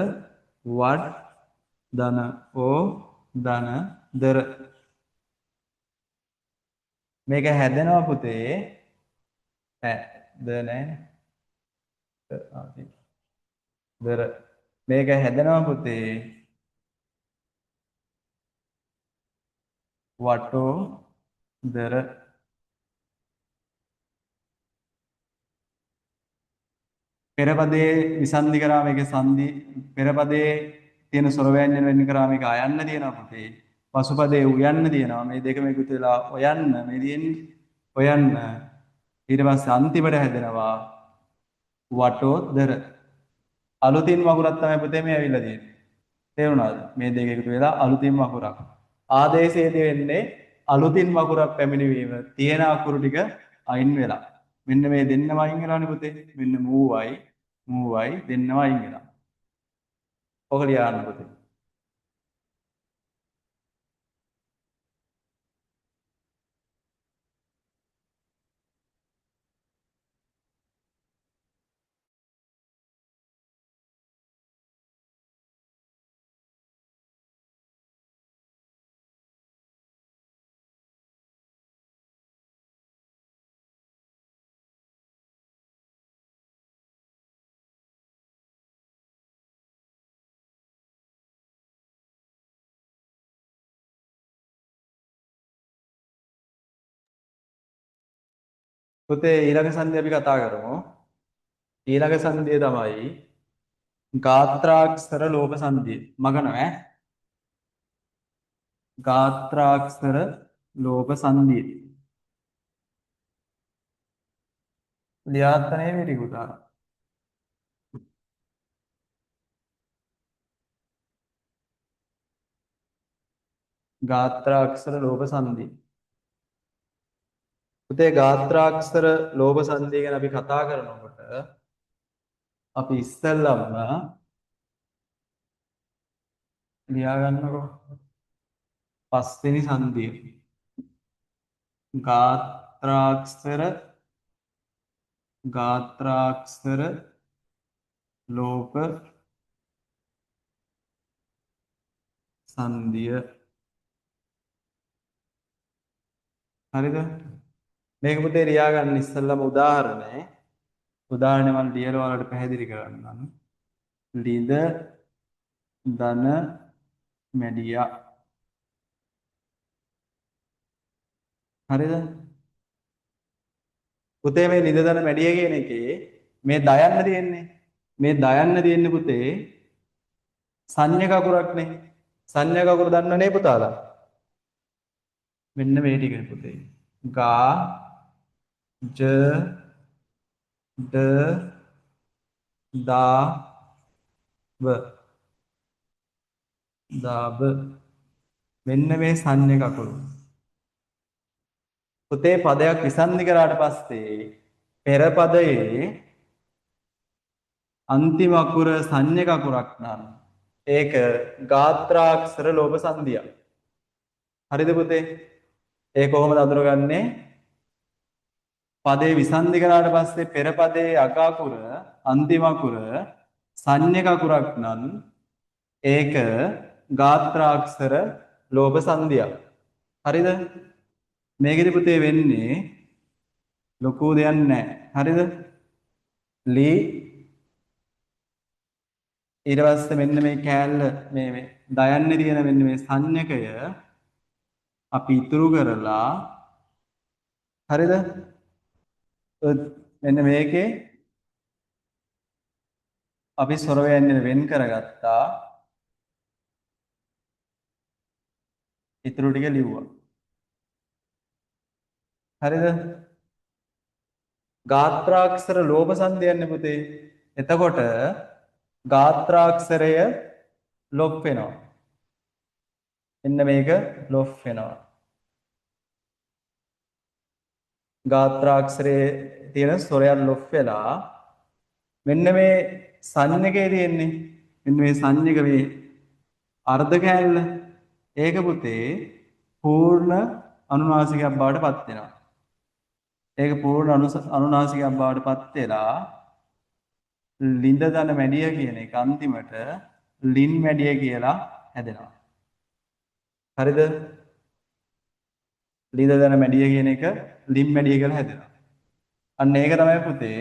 වට ධන ඕ ධන දර මේක හැදෙනවා පුතේ ද නෑ දර මේක හැදෙනවා පුතේ වටෝ දර. පෙරපදේ විසන්ධි කරාම මේකේ සංධි පෙරපදේ තියෙන ස්වර ව්‍යංජන වෙන් කරාම මේක අයන්න තියෙනවා පුතේ. පසුපදේ උයන්න තියෙනවා. මේ දෙකම එකතු වෙලා ඔයන්න මේ තියෙන්නේ ඔයන්න. ඊට පස්සේ අන්තිමට හැදෙනවා වටෝදර. අලුතින් වගුරක් තමයි පුතේ මේ ඇවිල්ලා තියෙන්නේ. තේරුණාද? මේ දෙක එකතු වෙලා අලුතින් වගුරක්. ආදේශයේදී වෙන්නේ අලුතින් වගුරක් පැමිණවීම තියෙන අකුරු ටික අයින් වෙලා. මෙන්න මේ දෙන්නම අයින් වෙලානේ පුතේ. මෙන්න මූවයි දෙන්නම අයින් වෙලා. ඔක ලියන්න පුතේ. පුතේ ඊළඟ සංධිය අපි කතා කරමු. ඊළඟ සංධිය තමයි ගාත්‍රාක්ෂර ලෝභ සංධිය. මග නෑ. ගාත්‍රාක්ෂර ලෝභ සංධිය. ලියාත්තනේ වෙරි පුතා. ගාත්‍රාක්ෂර ලෝභ සංධිය. පුතේ ගාත්‍රාක්ෂර ලෝභ සංධිය ගැන අපි කතා කරනකොට අපි ඉස්සෙල්ලම ලියාගන්නකො පස්වෙනි සංධිය. ගාත්‍රාක්ෂර ලෝභ සංධිය. හරිද? මේක පුතේ ලියාගන්න ඉස්සෙල්ලම උදාහරණය. උදාහරණය මම ලියලා ඔයාලට පැහැදිලි කරන්නම්. ලිඳ ධන මැඩියා. හරිද? පුතේ මේ ලිඳ ධන මැඩියා කියන එකේ මේ දයන්න තියෙන්නේ. මේ දයන්න තියෙන්නේ පුතේ සංඥා කකුරක්නේ. සංඥා කකුර දන්නව නේ පුතාලා? මෙන්න මේ ටිකයි පුතේ. ගා ජ ඩ දා ව දාබ මෙන්න මේ සංඥා කකුරු. පුතේ පදයක් විසන්ධි කරාට පස්සේ පෙර පදයේ අන්තිම අකුර සංඥා කකුරක් නම් ඒක ගාත්‍රාක්ෂර ලෝභ සංධියක්. හරිද පුතේ? ඒ කොහොමද අඳුරගන්නේ? පදේ විසන්ධි කරාට පස්සේ පෙර පදයේ අග අකුර අන්තිම අකුර සංඥා කකුරක් නම් ඒක ගාත්‍රාක්ෂර ලෝභ සංධියක්. හරිද? මේකෙදි පුතේ වෙන්නේ ලොකු දෙයක් නැහැ. හරිද? ලී ඊට පස්සේ මෙන්න මේ කෑල්ල මේ දයන්නේ තියෙන මෙන්න මේ සංඥකය අපි ඉතුරු කරලා හරිද? මෙන්න මේකේ අපි ස්වර ව්‍යංජන වෙන් කරගත්තා. ඉතුරු ටික ලිව්වා. හරිද? ගාත්‍රාක්ෂර ලෝභ සංධියන්නේ පුතේ. එතකොට ගාත්‍රාක්ෂරය ලොප් වෙනවා. එන්න මේක ලොප් වෙනවා. ගාත්‍රාක්ෂරයේ තියෙන ස්වරයන් ලොප් වෙලා මෙන්න මේ සංඥකේ තියෙන්නේ. මෙන්න මේ සංඥක මේ අර්ධ කෑල්ල. ඒක පුතේ පූර්ණ අනුනාසිකයක් බවට පත් වෙනවා. ඒක පූර්ණ අනුනාසිකයක් බවට පත් වෙලා ලිඳ දන මැඩිය කියන එක අන්තිමට ලින් මැඩිය කියලා හැදෙනවා. හරිද? ලිඳ දන මැඩිය කියන එක ලින් මැඩිය කියලා හැදෙනවා. අන්න ඒක තමයි පුතේ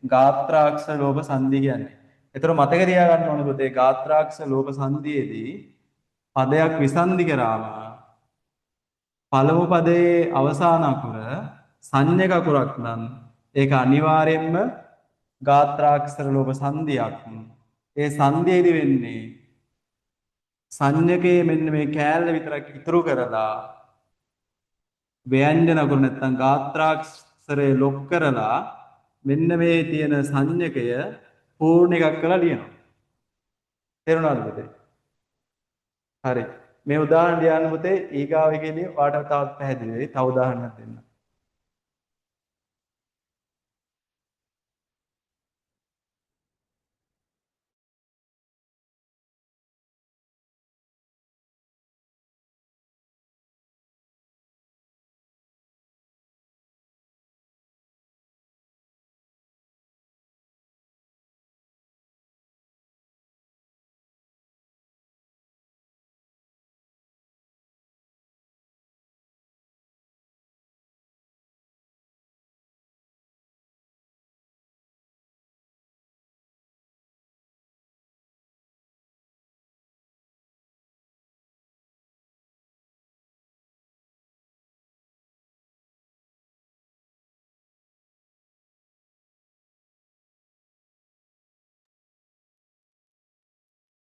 ගාත්‍රාක්ෂර ලෝභ සංධිය කියන්නේ. ඒතර මතක තියාගන්න ඕනේ පුතේ ගාත්‍රාක්ෂර ලෝභ සංධියේදී පදයක් විසන්ධි කරාම පළමු පදයේ අවසාන අකුර සංඥක අකුරක් නම් ඒක අනිවාර්යෙන්ම ගාත්‍රාක්ෂර ලෝභ සංධියක්. ඒ සංධියේදී වෙන්නේ සංඥකයේ මෙන්න මේ කෑල්ල විතරක් ඉතුරු කරලා ව්‍යංජන අකුර නැත්තම් ගාත්‍රාක්ෂරය ලොක් කරලා මෙන්න මේ තියෙන සංඥකය පූර්ණ එකක් කරලා ලියනවා. තේරුණාද පුතේ? හරි. මේ උදාහරණ ලියන්න පුතේ ඊගාව එකේදී ඔයාලට තවත් පැහැදිලි වෙයි. තව උදාහරණයක් දෙන්න.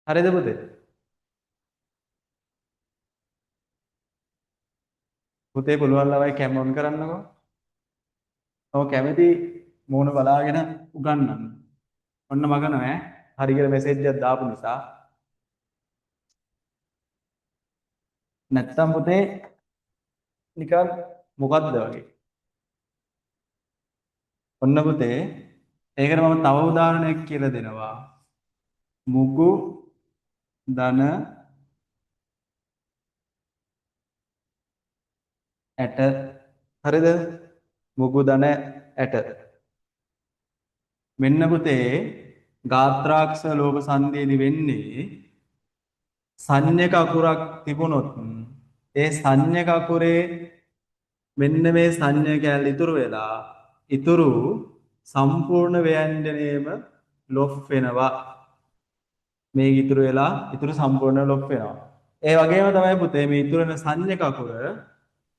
හරිද පුතේ? පුතේ පුළුවන් ළමයි කැම ඔන් කරන්නකෝ. ඔව් කැමති මූණ බලාගෙන උගන්වන්න. ඔන්න මග නෑ. හරි කියලා මෙසේජ් එකක් දාපු නිසා. නැත්තම් පුතේ නිකන් මොකද්ද වගේ. ඔන්න පුතේ ඒකට මම තව උදාහරණයක් කියලා දෙනවා. මුගු දන ඇට හරිද? මුගු දන ඇට. මෙන්න පුතේ ගාත්‍රාක්ෂ ලෝභ සංදේදී වෙන්නේ සංඥක අකුරක් තිබුණොත් ඒ සංඥක අකුරේ මෙන්න මේ සංඥා කැලේ ඉතුරු වෙලා ඉතුරු සම්පූර්ණ ව්‍යංජනයේම ලොෆ් වෙනවා. මේක ඉතුරු වෙලා ඉතුරු සම්පූර්ණ ලොප් වෙනවා. ඒ වගේම තමයි පුතේ මේ ඉතුරු වෙන සංඥක අකුර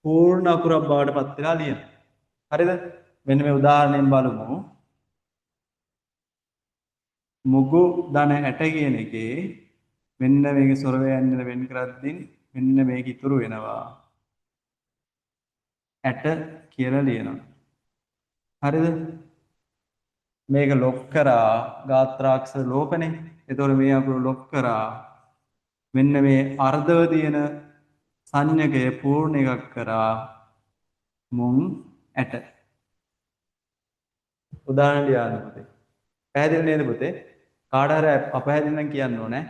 පූර්ණ අකුරක් බවට පත් වෙලා ලියනවා. හරිද? මෙන්න මේ උදාහරණයෙන් බලමු. මුගු දන ඇට කියන එකේ මෙන්න මේක ස්වර ව්‍යංජන වෙන් කරද්දී මෙන්න මේක ඉතුරු වෙනවා. ඇට කියලා ලියනවා. හරිද? මේක ලොක් කරා ගාත්‍රාක්ෂර ලෝපනේ. එතකොට මේ අකුර ලොක් කරා මෙන්න මේ අර්ධව තියෙන සංඥකය පූර්ණ එකක් කරා මුං ඇට. උදාහරණ ලියන්න පුතේ. පැහැදිලි නේද පුතේ? කාට හරි අපැහැදිලි නම් කියන්න ඕනේ.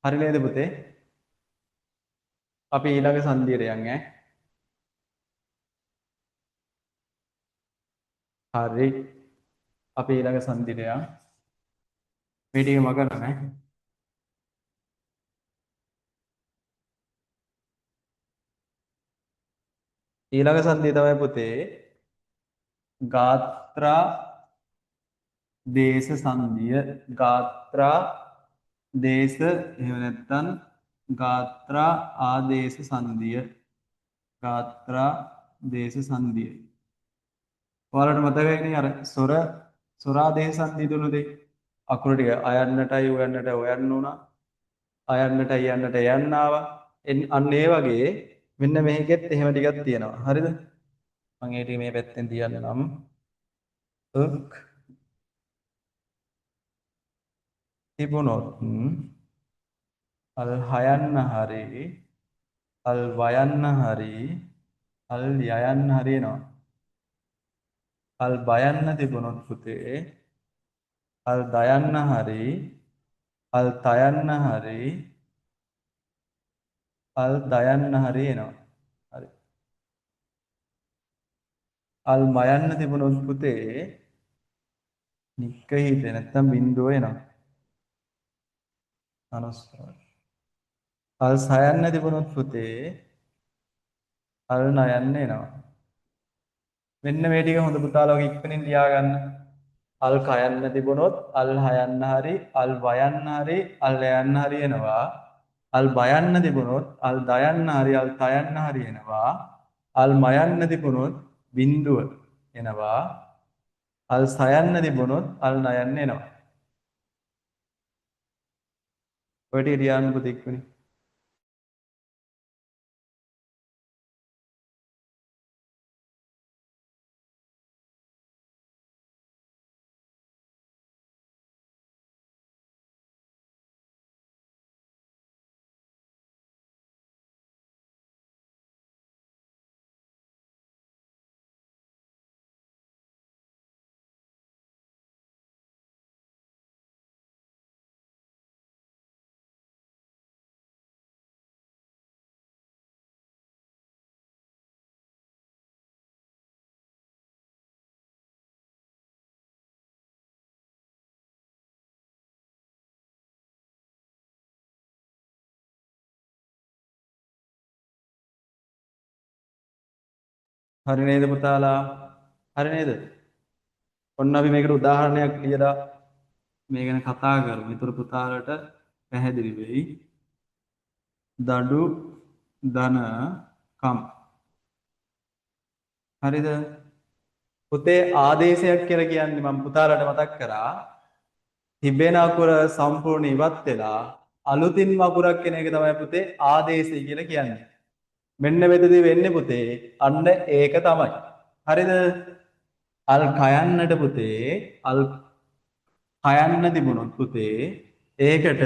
හරි නේද පුතේ? අපි ඊළඟ සංදියට යන් ඈ. හරි. අපි ඊළඟ සංදියට යන්. මේ ටික මග නෑ. ඊළඟ සංදිය තමයි පුතේ ගාත්‍රා දේශ සංදිය. ගාත්‍රා දේශ එහෙම නැත්නම් ගාත්‍රා ආදේශ සංදිය. ගාත්‍රා දේශ සංදිය. ඔයාලට මතකයිනේ අර සොරාදේශ සංදිය දුන්නු දෙයි. අකුරු ටික අයන්නටයි උයන්නට උයන්න උනා. අයන්නට යන්නට යන්න ආවා. අන්න ඒ වගේ මෙන්න මේකෙත් එහෙම ටිකක් තියෙනවා. හරිද? මම ඒ ටික මේ පැත්තෙන් තියන්න නම් උක් තිබුණොත් අල් හයන්න හරි අල් වයන්න හරි අල් යයන්න හරි එනවා. අල් බයන්න තිබුණොත් පුතේ අල් දයන්න හරි අල් තයන්න හරි අල් දයන්න හරි එනවා. හරි. අල් මයන්න තිබුණොත් පුතේ නික්ක හිත නැත්තම් බිඳුව එනවා. අනුස්වාර. අල් සයන්න තිබුණොත් පුතේ අල් නයන්න එනවා. මෙන්න මේ ටික හොඳ පුතාලා ඔය ඉක්මනින් ලියාගන්න. අල් කයන්න තිබුණොත් අල් හයන්න හරි අල් වයන්න හරි අල් යයන්න හරි එනවා. අල් බයන්න තිබුණොත් අල් දයන්න හරි අල් තයන්න හරි එනවා. අල් මයන්න තිබුණොත් බිඳුව එනවා. අල් සයන්න තිබුණොත් අල් නයන්න එනවා. ඔය ටික ලියන්න පුතේ ඉක්මනින්. හරි නේද පුතාලා? හරි නේද? ඔන්න අපි මේකට උදාහරණයක් ලියලා මේ ගැන කතා කරමු. ඒතර පුතාලට පැහැදිලි වෙයි. දඩු ධන කම්. හරිද? පුතේ ආදේශයක් කියලා කියන්නේ මම පුතාලට මතක් කරා. තිබෙන අකුර සම්පූර්ණ ඉවත් වෙලා අලුතින්ම අකුරක් කෙන එක තමයි පුතේ ආදේශය කියලා කියන්නේ. මෙන්න මෙතනදී වෙන්නේ පුතේ අන්න ඒක තමයි. හරිද? අල් කයන්නට පුතේ අල් හයන්න තිබුණොත් පුතේ ඒකට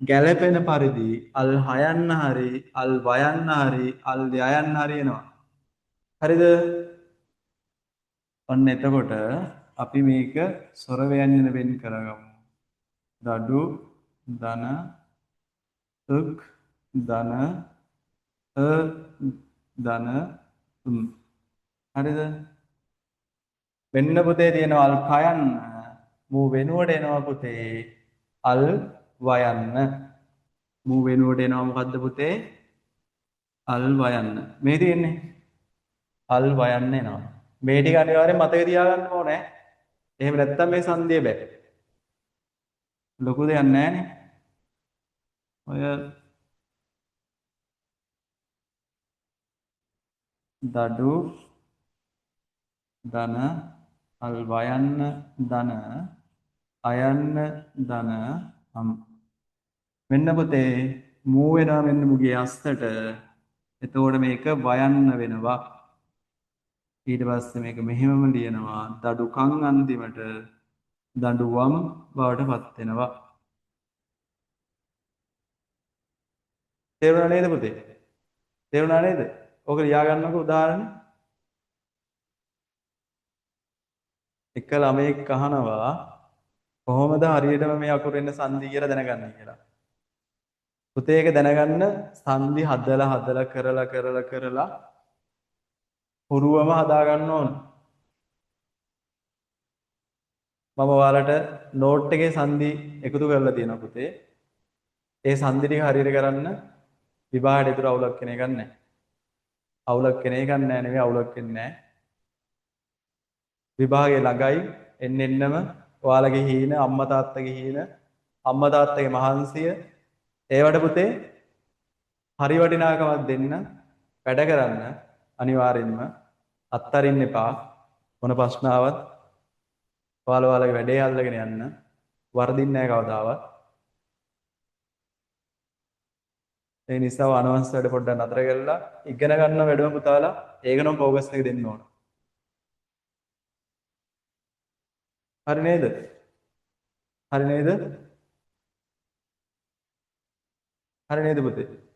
ගැළපෙන පරිදි අල් හයන්න හරි අල් වයන්න හරි අල් යයන්න හරි එනවා. හරිද? ඔන්න එතකොට අපි මේක ස්වර ව්‍යංජන වෙන් කරගමු. දඩු ධන ක් ධන ධන හරිද? වෙන්න පුතේ තියෙනවා අල් කයන්න මූ වෙනුවට එනවා පුතේ අල් වයන්න. මූ වෙනුවට එනවා මොකද්ද පුතේ? අල් වයන්න. මේ තියෙන්නේ අල් වයන්න එනවා. මේ ටික අනිවාර්යෙන් මතක තියාගන්න ඕනේ. එහෙම නැත්නම් මේ සංදිය බෑ. ලොකු දෙයක් නැහැනේ. ඔය දඩු ධන අල් වයන්න ධන අයන්න ධන මෙන්න පුතේ මූ වෙනවා මෙන්න මුගේ අස්සට. එතකොට මේක වයන්න වෙනවා. ඊට පස්සේ මේක මෙහෙමම ලියනවා දඩු කන් අන්තිමට දඬුවම් බවට පත් වෙනවා. තේරුණා නේද පුතේ? තේරුණා නේද? ඔක ලියා ගන්නකො උදාහරණ. එක ළමයෙක් අහනවා කොහොමද හරියටම මේ අකුරෙන් සංදි කියලා දැනගන්නේ කියලා. පුතේ ඒක දැනගන්න සංදි හදලා කරලා හුරුවම හදා ගන්න ඕන. මම ඔයාලට නෝට් එකේ සංදි එකතු කරලා තියෙනවා පුතේ. ඒ සංදි ටික හරියට කරන්න විභාගයට ඉතුරු අවුලක් කෙන එකක් නැහැ. අවුලක් කෙන එකක් නැහැ නෙවෙයි අවුලක් වෙන්නේ නැහැ. විභාගයේ ළඟයි එන්නෙන්නම ඔයාලගේ හීන අම්මා තාත්තගේ හීන අම්මා තාත්තගේ මහන්සිය ඒවට පුතේ හරි වටිනාකමක් දෙන්න වැඩ කරන්න අනිවාර්යෙන්ම අත්තරින්න එපා. මොන ප්‍රශ්න ආවත් ඔයාලගේ වැඩේ අල්ලගෙන යන්න. වර්ධින්නේ නැහැ කවදාවත්. ඒ නිසා අනවශ්‍ය වැඩ පොඩ්ඩක් නතර කරලා ඉගෙන ගන්න වැඩම පුතාලා ඒකනම් ફોකස් එක දෙන්න ඕන. හරි නේද? හරි නේද? හරි නේද පුතේ?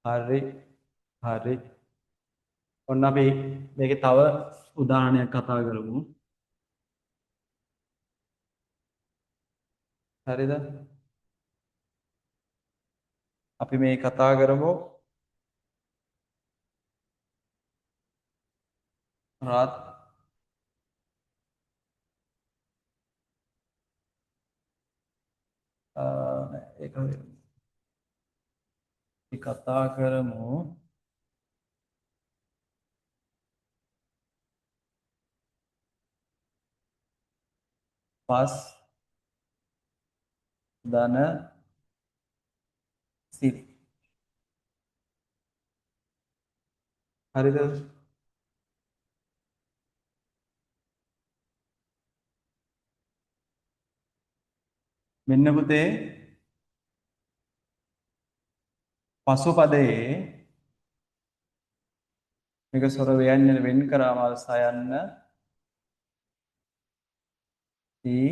හරි. හරි. ඔන්න අපි මේකේ තව උදාහරණයක් කතා කරමු. හරිද? අපි මේ කතා කරමු රත් ඒක කතා කරමු පස් ධන සිත්. හරිද? මෙන්න පුතේ පසුපදයේ මේක ස්වර ව්‍යංජන වෙන් කරාම සයන්න ඊ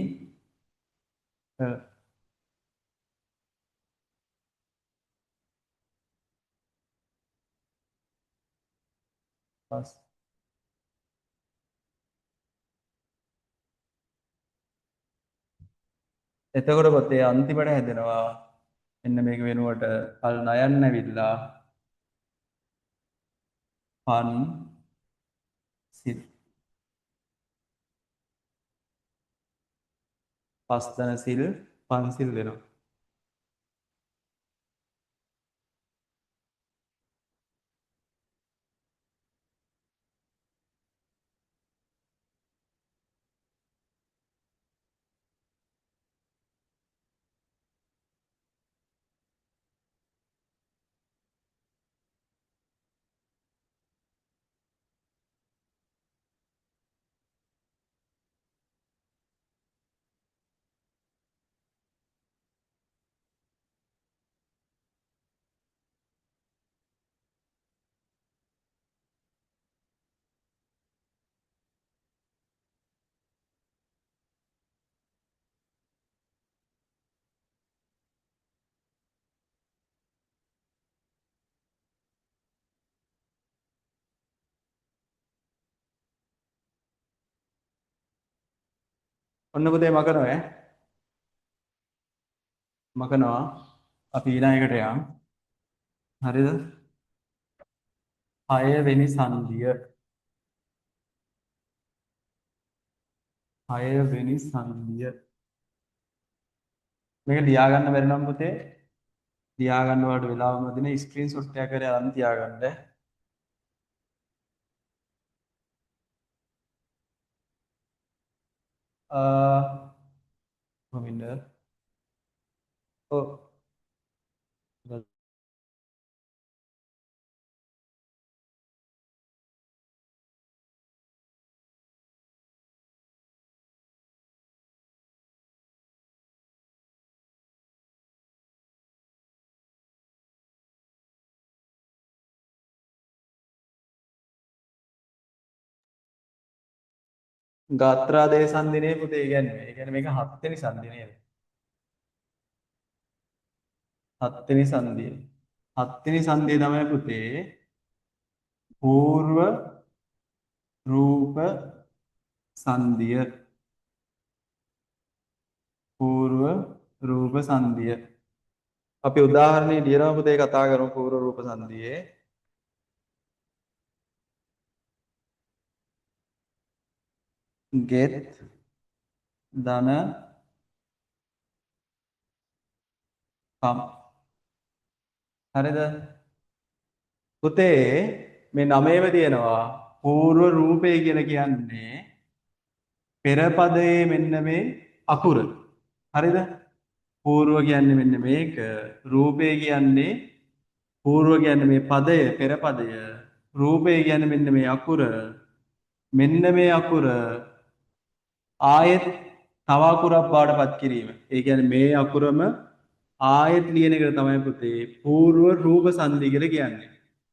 පස් එතකොට පොතේ අන්තිමට හැදෙනවා එන්න මේක වෙනුවට අල් නයන්න ඇවිල්ලා පන් සිත්. පස්දන සිල් පන්සිල් දෙනවා. ඔන්න පුතේ මකනවා ඈ. මකනවා. අපි ඊළඟට යමු. හරිද? 6 වෙනි සංදිය. 6 වෙනි සංදිය. මේක ලියා ගන්න බැරි නම් පුතේ ලියා ගන්න වලට වෙලාවම දින ස්ක්‍රීන්ෂොට් එකක් කරලා අරන් තියාගන්න. කොමින්ද? ඔව්. ගාත්‍රාදේ සංදිනේ පුතේ කියන්නේ. ඒ කියන්නේ මේක 7 වෙනි සංදිය නේද? 7 වෙනි සංදිය. 7 වෙනි සංදිය තමයි පුතේ పూర్ව රූප සංදිය. పూర్ව රූප සංදිය. අපි උදාහරණයක් ලියනවා පුතේ කතා කරමු పూర్ව රූප සංදියේ. get ධන කම්. හරිද? පුතේ මේ නමේම තියෙනවා పూర్ව රූපය කියලා කියන්නේ පෙර පදයේ මෙන්න මේ අකුර. හරිද? పూర్ව කියන්නේ මෙන්න මේක. රූපය කියන්නේ పూర్ව කියන්නේ මේ පදය, පෙර පදය. රූපය කියන්නේ මෙන්න මේ අකුර. මෙන්න මේ අකුර ආයෙත් තව අකුරක් බවට පත් කිරීම. ඒ කියන්නේ මේ අකුරම ආයෙත් ලියන එක තමයි පුතේ పూర్ව රූප සංදි කියලා කියන්නේ.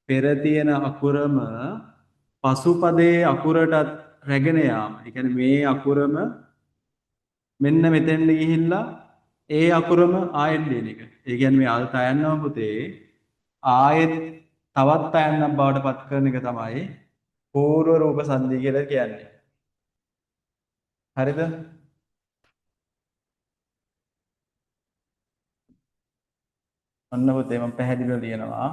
පෙර තියෙන අකුරම පසුපදයේ අකුරටත් රැගෙන යාම. ඒ කියන්නේ මේ අකුරම මෙන්න මෙතෙන්ට ගිහිල්ලා ඒ අකුරම ආයෙත් ලියන එක. ඒ කියන්නේ මේ අල් තයන්නම පුතේ ආයෙත් තවත් තයන්නක් බවට පත් කරන එක තමයි పూర్ව රූප සංදි කියලා කියන්නේ. හරිද? ඔන්න පුතේ මම පැහැදිලිව ලියනවා.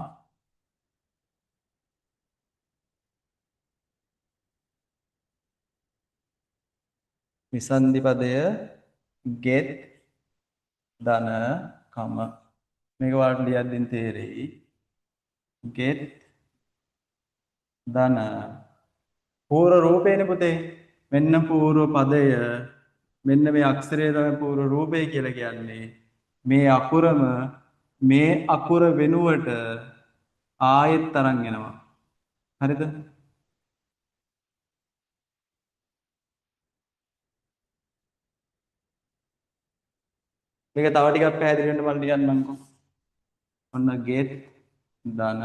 විසන්ධි පදය get ධන කම. මේක වාට ලියද්දින් තේරෙයි. get ධන పూర్ව රූපේනේ පුතේ. මෙන්න పూర్ව පදය. මෙන්න මේ අක්ෂරය තමයි పూర్ව රූපය කියලා කියන්නේ. මේ අකුරම මේ අකුර වෙනුවට ආයෙත් අරන් එනවා. හරිද? මේක තව ටිකක් පැහැදිලි වෙන්න මම ලියන්නම්කෝ. ඔන්න get ධන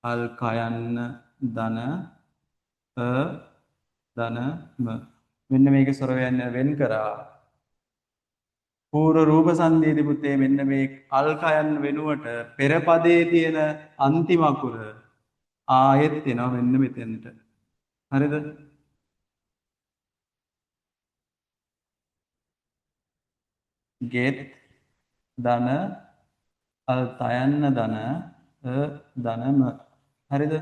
අල් කයන්න ධන ධන ම. මෙන්න මේක සොරවැන්න වෙන් කරා. పూర్ව රූප සංදේදී පුතේ මෙන්න මේ අල් කයන්න වෙනුවට පෙර පදයේ තියෙන අන්තිම අකුර ආයෙත් එනවා මෙන්න මෙතෙන්ට. හරිද? get ධන අල් තයන්න ධන ධනම. හරිද?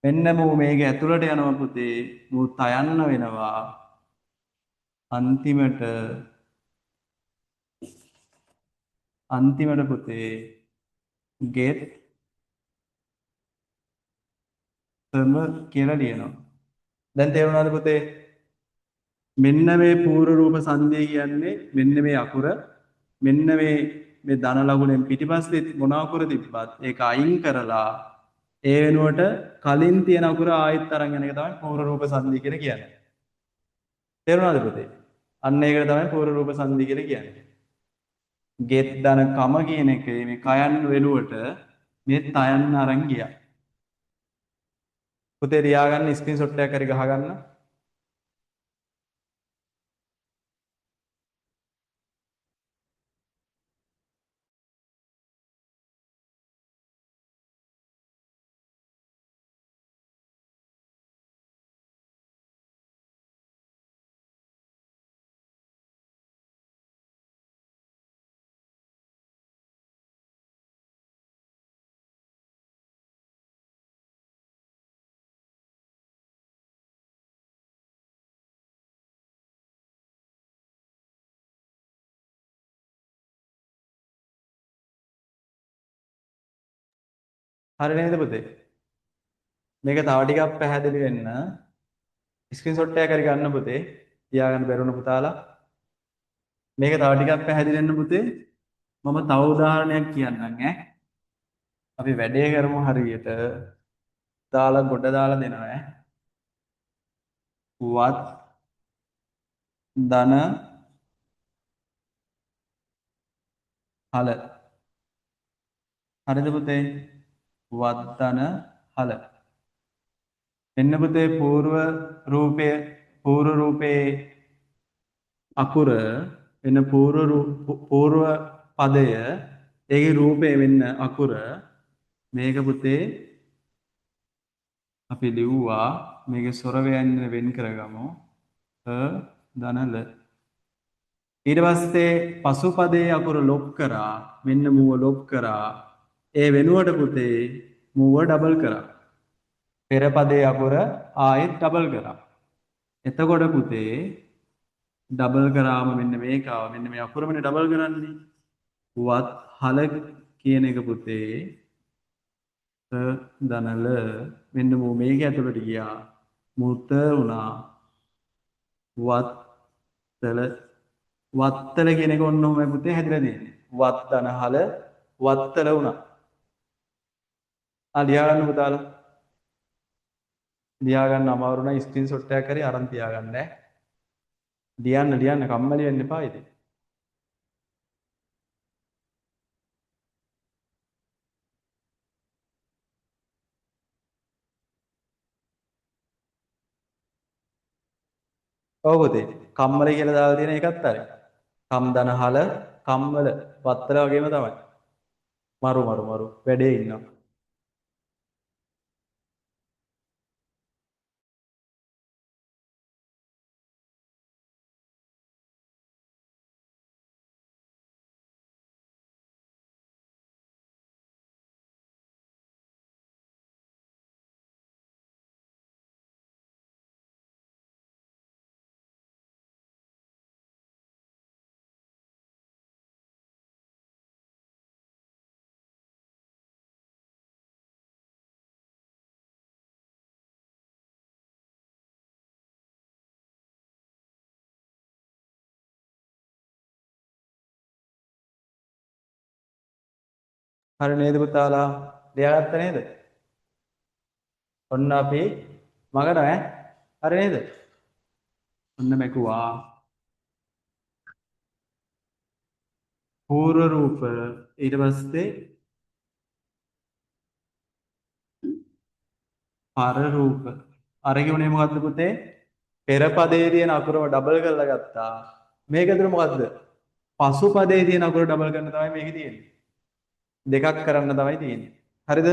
මෙන්න මූ මේක ඇතුළට යනවා පුතේ. මූ තයන්න වෙනවා. අන්තිමට පුතේ get තම කියලා ලියනවා. දැන් තේරුණාද පුතේ? මෙන්න මේ පූර්ව රූප සංධිය කියන්නේ මෙන්න මේ අකුර මෙන්න මේ ධන ලකුණෙන් පිටිපස්සේ මොන අකුර තිබ්බත් ඒක අයින් කරලා ඒ වෙනුවට කලින් තියෙන අකුර ආයෙත් අරන් යන එක තමයි පූර්ව රූප සංධිය කියලා කියන්නේ. තේරුණාද පුතේ? අන්න ඒකට තමයි පූර්ව රූප සංධිය කියලා කියන්නේ. ගෙත් ධන කම කියන එකේ මේ කයන් වෙනුවට මේ තයන් අරන් ගියා. පුතේ ලියාගන්න ස්ක්‍රීන්ෂොට් එකක් හරි ගහගන්න. හරි නේද පුතේ? මේක තව ටිකක් පැහැදිලි වෙන්න ස්ක්‍රීන්ෂොට් එකක් හරි ගන්න පුතේ. තියාගන්න බැරුණ පුතාලා. මේක තව ටිකක් පැහැදිලි වෙන්න පුතේ. මම තව උදාහරණයක් කියන්නම් ඈ. අපි වැඩේ කරමු හරියට. දාලා ගොඩ දාලා දෙනවා ඈ. වත් ධන හල. හරිද පුතේ? වත් ධන හල. එන්න පුතේ පූර්ව රූපේ අකුර වෙන පූර්ව පදය ඒකේ රූපේ වෙන්න අකුර මේක පුතේ අපි ලිව්වා මේකේ ස්වර ව්‍යංජන වෙන් කරගමු ධනල ඊට පස්සේ පසුපදයේ අකුර ලොප් කරා මෙන්න මුව ලොප් කරා ඒ වෙනුවට පුතේ මුව ඩබල් කරා පෙර පදයේ අකුර ආයෙත් ඩබල් කරා එතකොට පුතේ ඩබල් කරාම මෙන්න මේක ආව මෙන්න මේ අකුරමනේ ඩබල් කරන්නේ වත් හල කියන එක පුතේ ධනල මෙන්න මේක ඇතුළට ගියා මුත වුණා වත්තල වත්තල කියන එක ඔන්න ඔහොමයි පුතේ හැදිලා තියෙන්නේ වත් ධනහල වත්තල වුණා ලියා ගන්න පුතාලා ලියා ගන්න අමාරු නම් ස්ක්‍රීන්ෂොට් එකක් හරි අරන් තියාගන්න ඈ ලියන්න කම්මැලි වෙන්න එපා ඉතින් ඔව් පුතේ කම්මල කියලා දාලා තියෙන එකත් හරි කම් ධනහල කම්මල වත්තල වගේම තමයි මරු වැඩේ ඉන්නවා හරි නේද පුතාලා ලියාගත්ත නේද ඔන්න අපි මගන ඈ හරි නේද ඔන්න මැකුවා පූර්ව රූප ඊට පස්සේ පර රූප අරගෙන උනේ මොකද්ද පුතේ පෙර පදයේ තියෙන අකුරම ඩබල් කරලා ගත්තා මේක ඇතුළේ මොකද්ද පසු පදයේ තියෙන අකුර ඩබල් කරන තමයි මේකේ තියෙන්නේ දෙකක් කරන්න තමයි තියෙන්නේ හරිද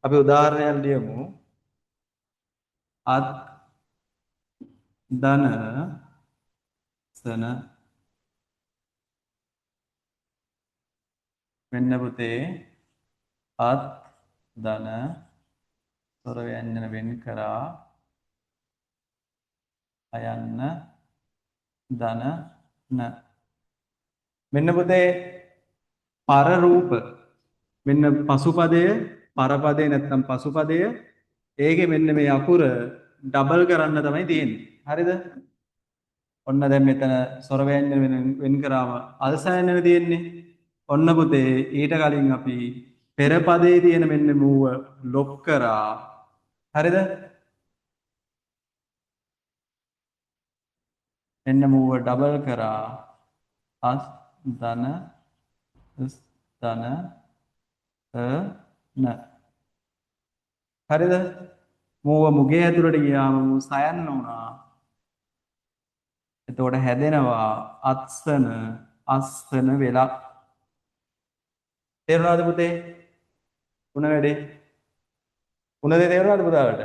අපි උදාහරණයක් ලියමු අත් ධන සන මෙන්න පුතේ අත් ධන ස්වර ව්‍යංජන වෙන් කරා අයන්න ධන න. මෙන්න පුතේ පර රූප. මෙන්න පසුපදය පරපදය නැත්නම් පසුපදය ඒකේ මෙන්න මේ අකුර ඩබල් කරන්න තමයි තියෙන්නේ. හරිද? ඔන්න දැන් මෙතන ස්වර ව්‍යංජන වෙන කරාම අල්සයන්ව තියෙන්නේ. ඔන්න පුතේ ඊට කලින් අපි පෙර පදයේ තියෙන මෙන්න මූව ලොක් කරා. හරිද? මෙන්න මූව ඩබල් කරා. අස් ධන ධන න. හරිද? මූව මුගේ ඇතුළට ගියාම මූ සයන්න වුණා. එතකොට හැදෙනවා අත්සන අස්සන වෙලා. තේරුණාද පුතේ? උණ වැඩේ. උණ දේ තේරුණාද පුතාට?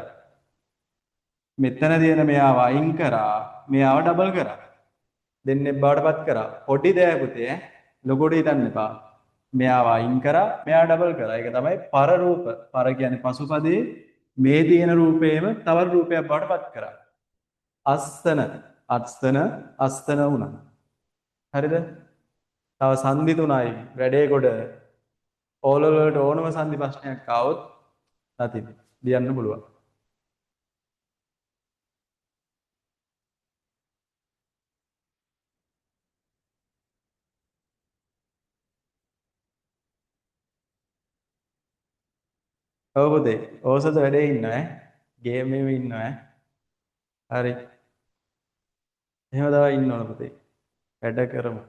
මෙතන තියෙන මෙයාව අයින් කරා, මෙයාව ඩබල් කරා. දෙන්නේ බාටපත් කරා. පොඩි දෙයක් පුතේ ඈ. ලොකුට හිතන්න එපා. මෙයාව අයින් කරා, මෙයා ඩබල් කරා. ඒක තමයි පර රූප. පර කියන්නේ පසුපදයේ මේ තියෙන රූපේම තවත් රූපයක් බාටපත් කරා. අස්සන අත්ස්සන අස්තන වුණා. හරිද? තව සංදි තුනයි වැඩේ කොට ඕලවල වලට ඕනම සංදි ප්‍රශ්නයක් ආවොත් නැතිද ලියන්න පුළුවන්. ඔව් පුතේ ඕසද වැඩේ ඉන්නවා ඈ. ගේම් එකේ ඉන්නවා ඈ. හරි. එහෙම තමයි ඉන්න ඕන පුතේ. වැඩ කරමු.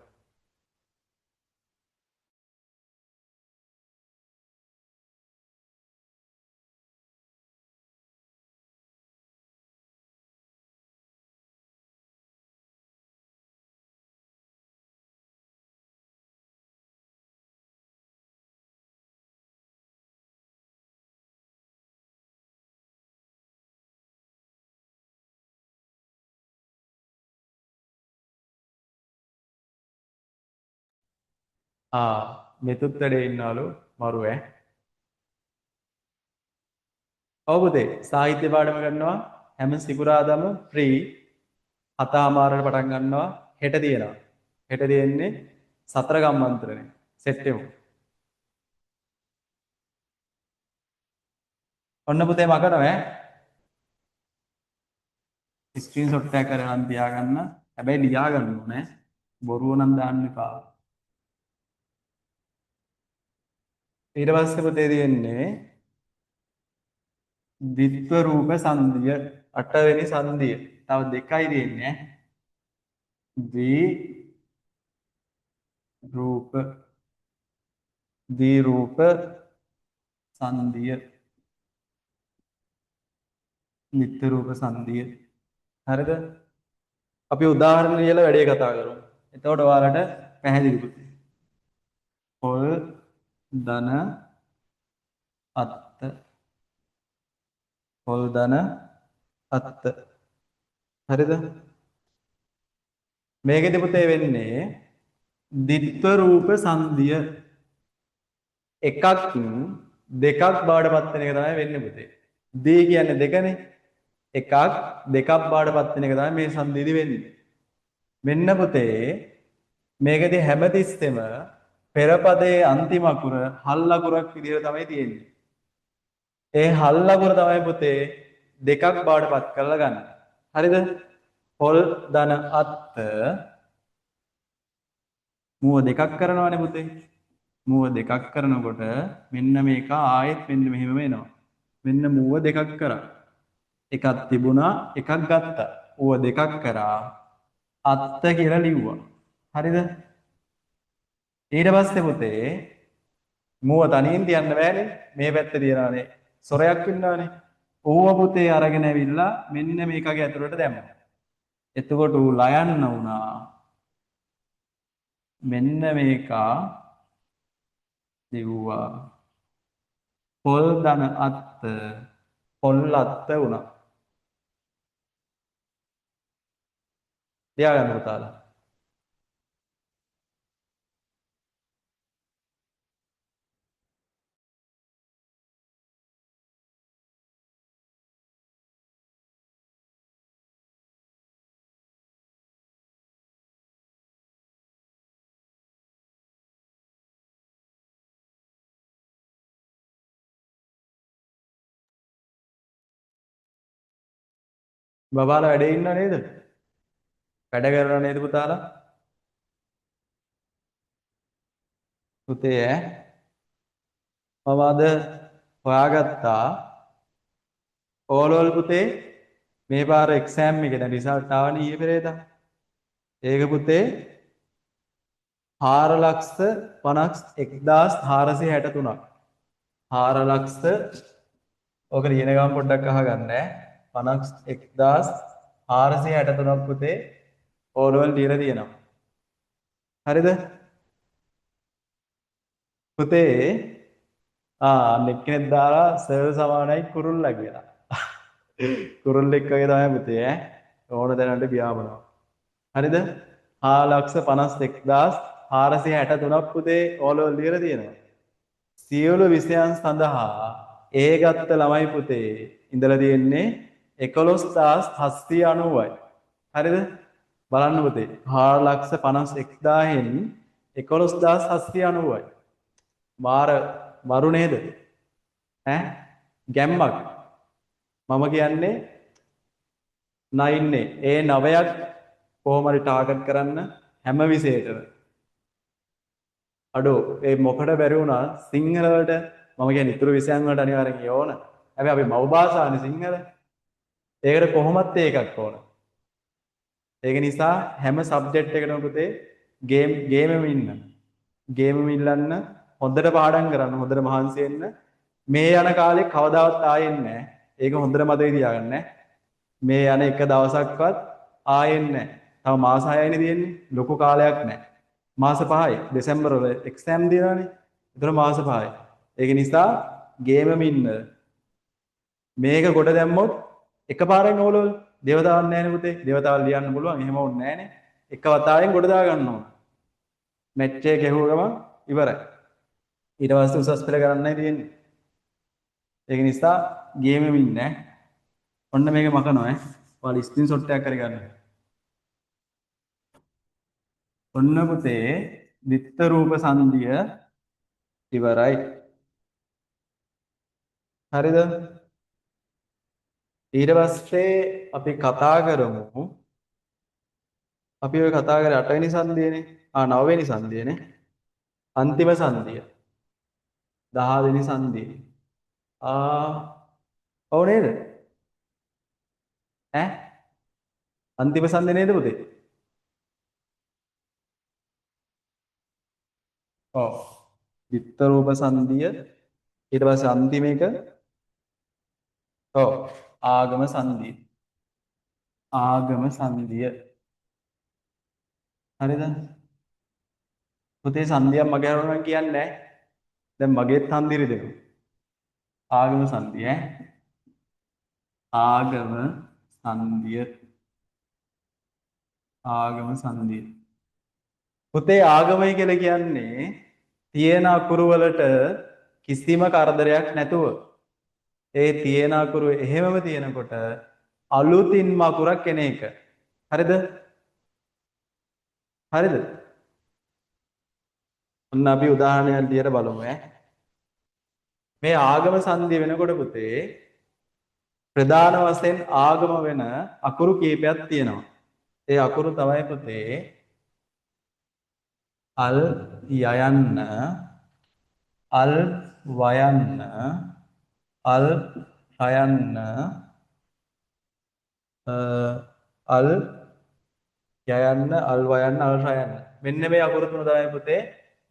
මෙතුත් වැඩේ ඉන්නවලු මරු ඈ. ඔව් පුතේ සාහිත්‍ය පාඩම කරනවා හැම සිකුරාදාම ෆ්‍රී 7:00 පටන් ගන්නවා. හෙට තියෙනවා. හෙට තියෙන්නේ සතර ගම්මන්ත්‍රණය. සෙට් වෙමු. ඔන්න පුතේ මකනවා ඈ. ස්ක්‍රීන්ෂොට් එකක් කරලා නම් තියාගන්න. හැබැයි ලියා ගන්න ඕනේ. බොරුව නම් දාන්න එපා. ඊට පස්සේ පුතේ තියෙන්නේ ද්විත්ව රූප සංධිය 8 වෙනි සංධිය. තව දෙකයි තියෙන්නේ ඈ. ද්වි රූප ද්විරූප සංධිය නිත්‍ය රූප සංධිය. හරිද? අපි උදාහරණ ලියලා වැඩේ කතා කරමු. එතකොට ඔයාලට පැහැදිලි පුතේ. පොල් ධන අත්ත පොල් ධන අත්ත. හරිද? මේකෙදි පුතේ වෙන්නේ ද්විත්ව රූප සංධිය එකක් දෙකක් බාඩපත් වෙන එක තමයි වෙන්නේ පුතේ. දී කියන්නේ දෙකනේ. එකක් දෙකක් බාඩපත් වෙන එක තමයි මේ සංධියදි වෙන්නේ. මෙන්න පුතේ මේකෙදි හැමතිස්සෙම පෙරපදයේ අන්තිම අකුර හල් අකුරක් විදිහට තමයි තියෙන්නේ. ඒ හල් අකුර තමයි පුතේ දෙකක් බාඩපත් කරලා ගන්න. හරිද? පොල් ධන අත්ත මුව දෙකක් කරනවානේ පුතේ. මුව දෙකක් කරනකොට මෙන්න මේක ආයෙත් මෙන්න මෙහෙම වෙනවා. මෙන්න මුව දෙකක් කරා. එකක් තිබුණා එකක් ගත්තා. ඌව දෙකක් කරා අත්ත කියලා ලිව්වා. හරිද? ඊට පස්සේ පුතේ මුව තනියෙන් තියන්න බෑනේ. මේ පැත්තේ තියනවානේ. සොරයක් ඉන්නවානේ. ඌව පුතේ අරගෙන ඇවිල්ලා මෙන්න මේකගේ ඇතුළට දැම්මා. එතකොට ඌ ලයන්න වුණා. මෙන්න මේකා ලිව්වා. පොල් ධන අත්ත පොල් අත්ත වුණා. තියාගන්න පුතාලා. බබාලා වැඩේ ඉන්නව නේද? වැඩ කරනව නේද පුතාලා? පුතේ මම අද හොයාගත්තා ඕලෝල් පුතේ මේ පාර එක්සෑම් එකේ දැන් රිසල්ට් ආවනේ ඊයේ පෙරේදා. ඒක පුතේ 4,51,463ක්. 4,00,000 ඕක ලියන ගමන් පොඩ්ඩක් අහගන්න ඈ. 51,463ක් පුතේ ඕලෝල් ලියලා තියෙනවා. හරිද? පුතේ අන්න එක්කෙනෙක් දාලා සර් සමානයි කුරුල්ලා කියලා. කුරුල්ලෙක් වගේ තමයි පුතේ ඈ. ඕන දැනට ගියාමනවා. හරිද? 4,51,463ක් පුතේ ඕලෝල් ලියලා තියෙනවා. සියලු විෂයන් සඳහා ඒ ගත්ත ළමයි පුතේ ඉඳලා තියෙන්නේ 11,790යි. හරිද? බලන්න පුතේ 4,51,000න් 11,790යි. මාර මරු නේද? ඈ ගැම්මක්. මම කියන්නේ 9 ඒ 9ක් කොහොම හරි ටාගට් කරන්න හැම විෂයකටම. අඩෝ ඒ මොකට බැරි වුණා සිංහල වලට මම කියන්නේ ඉතුරු විෂයන් වලට අනිවාර්යෙන් ඕන. හැබැයි අපි මව් භාෂාවනේ සිංහල. ඒකට කොහොමත් ඒකක් ඕන. ඒක නිසා හැම සබ්ජෙක්ට් එකකටම පුතේ ගේමෙම ඉන්න. ගේමෙම ඉල්ලන්න හොඳට පාඩම් කරන්න හොඳට මහන්සි වෙන්න. මේ යන කාලේ කවදාවත් ආයෙන්නේ නැහැ. ඒක හොඳට මතක තියාගන්න. මේ යන එක දවසක්වත් ආයෙන්නේ නැහැ. තව මාස 6යිනේ තියෙන්නේ. ලොකු කාලයක් නැහැ. මාස 5යි. දෙසැම්බර් වල එක්සෑම් දිනවනේ. ඒතර මාස 5යි. ඒක නිසා ගේමෙම ඉන්න. මේක කොට දැම්මොත් එකපාරෙන් ඕලෝල් දේවතාවක් නැහැ නේ පුතේ. දේවතාවල් ලියන්න පුළුවන්. එහෙම ඕනේ නැහැ නේ. එක වතාවෙන් කොට දා ගන්න ඕන. මැච් එක ගැහුව ගමන් ඉවරයි. ඊට පස්සේ උසස් පෙළ කරන්නයි තියෙන්නේ. ඒක නිසා ගේමෙම ඉන්නේ. ඔන්න මේක මකනවා ඈ. ඔයාලා ස්ක්‍රීන්ෂොට් එකක් හරි ගන්න. ඔන්න පුතේ විත්ත රූප සංධිය ඉවරයි. හරිද? ඊට පස්සේ අපි කතා කරමු. අපි ඔය කතා කරේ 8 වෙනි සංධියනේ. 9 වෙනි සංධියනේ. අන්තිම සංධිය. 10 වෙනි සංධිය. ඔව් නේද? ඈ අන්තිම සංධිය නේද පුතේ? ඔව්. විත්ත රූප සංධිය ඊට පස්සේ අන්තිම එක ඔව් ආගම සංධිය. ආගම සංධිය. හරිද? පුතේ සංධියක් මගේ හරුණා කියන්නේ නැහැ. දැන් මගේත් හන්දිරි දෙමු. ආගම සංධිය ඈ. ආගම සංධිය. ආගම සංධිය. පුතේ ආගමයි කියලා කියන්නේ තියෙන අකුරු වලට කිසිම කරදරයක් නැතුව ඒ තියෙන අකුරු එහෙමම තියෙනකොට අලුතින්ම අකුරක් එන එක. හරිද? හරිද? ඔන්න අපි උදාහරණයක් දිහට බලමු ඈ. මේ ආගම සංධිය වෙනකොට පුතේ ප්‍රධාන වශයෙන් ආගම වෙන අකුරු කීපයක් තියෙනවා. ඒ අකුරු තමයි පුතේ අල් යයන්න අල් වයන්න අල් රයන්න අල් යයන්න අල් වයන්න අල් රයන්න මෙන්න මේ අකුරු තුන තමයි පුතේ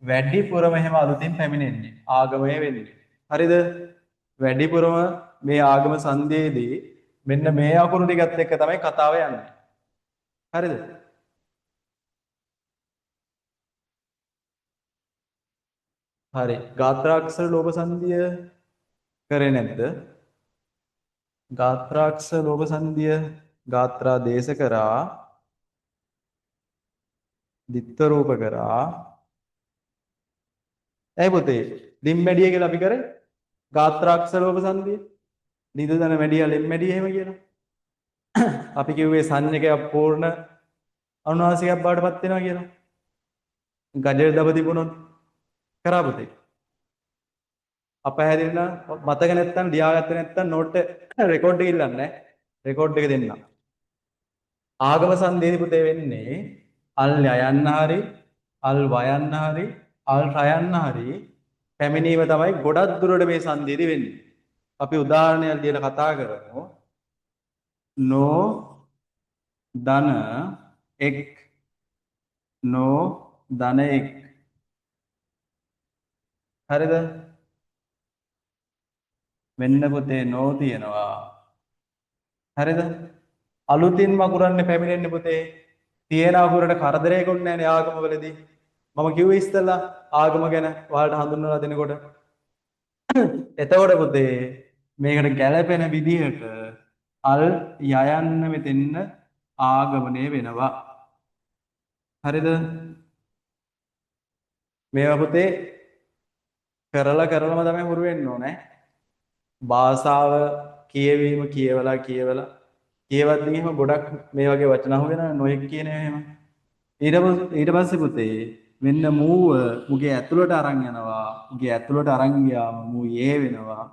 වැඩිපුරම එහෙම අලුතින් පැමිණෙන්නේ ආගමයේ වෙන්නේ. හරිද? වැඩිපුරම මේ ආගම සංධියේදී මෙන්න මේ අකුරු ටිකත් එක්ක තමයි කතාව යන්නේ. හරිද? හරි. ගාත්‍රාක්ෂර ලෝභ සංධිය කරේ නැද්ද? ගාත්‍රාක්ෂර ලෝභ සංධිය ගාත්‍රා දේශ කරා දිත්ත රූප කරා ඇයි පුතේ ලිම්මැඩිය කියලා අපි කරේ ගාත්‍රාක්ෂර ලෝභ සංධිය නිදදන මැඩිය ලිම්මැඩිය එහෙම කියනවා. අපි කිව්වේ සංඥකයක් පූර්ණ අනුනාසිකයක් බවට පත් වෙනවා කියලා. ගජර දබ තිබුණොත් කරා පුතේ. අපහැදින්න මතක නැත්තම් ලියාගත්තේ නැත්තම් නෝට් රෙකෝඩ් එක ඉල්ලන්න ඈ. රෙකෝඩ් එක දෙන්න. ආගම සංදේශ පුතේ වෙන්නේ අල් යයන්න හරි අල් වයන්න හරි අල් රයන්න හරි පැමිණීම තමයි ගොඩක් දුරට මේ සංදේශي වෙන්නේ. අපි උදාහරණයක් දීලා කතා කරමු. නෝ ධන එක් නෝ ධන එක් හරිද? මෙන්න පුතේ නෝ තියෙනවා. හරිද? අලුතින් වකුරන්නේ පැමිණෙන්නේ පුතේ. තියෙන අකුරට කරදරයක්වත් නැහැ නේ ආගමවලදී. මම කිව්වේ ඉස්සෙල්ලා ආගම ගැන ඔයාලට හඳුන්වලා දෙනකොට. එතකොට පුතේ මේකට ගැළපෙන විදිහට අල් යයන්න මෙතෙන්න ආගමනය වෙනවා. හරිද? මේවා පුතේ කරලා කරලම තමයි හුරු වෙන්න ඕනේ. භාෂාව කියවීම කියවලා කියවද්දී එහෙම ගොඩක් මේ වගේ වචන අහු වෙනවා නොයෙක් කියන එහෙම. ඊට පස්සේ පුතේ මෙන්න මූව මුගේ ඇතුළට අරන් යනවා. මුගේ ඇතුළට අරන් ගියාම මූ යේ වෙනවා.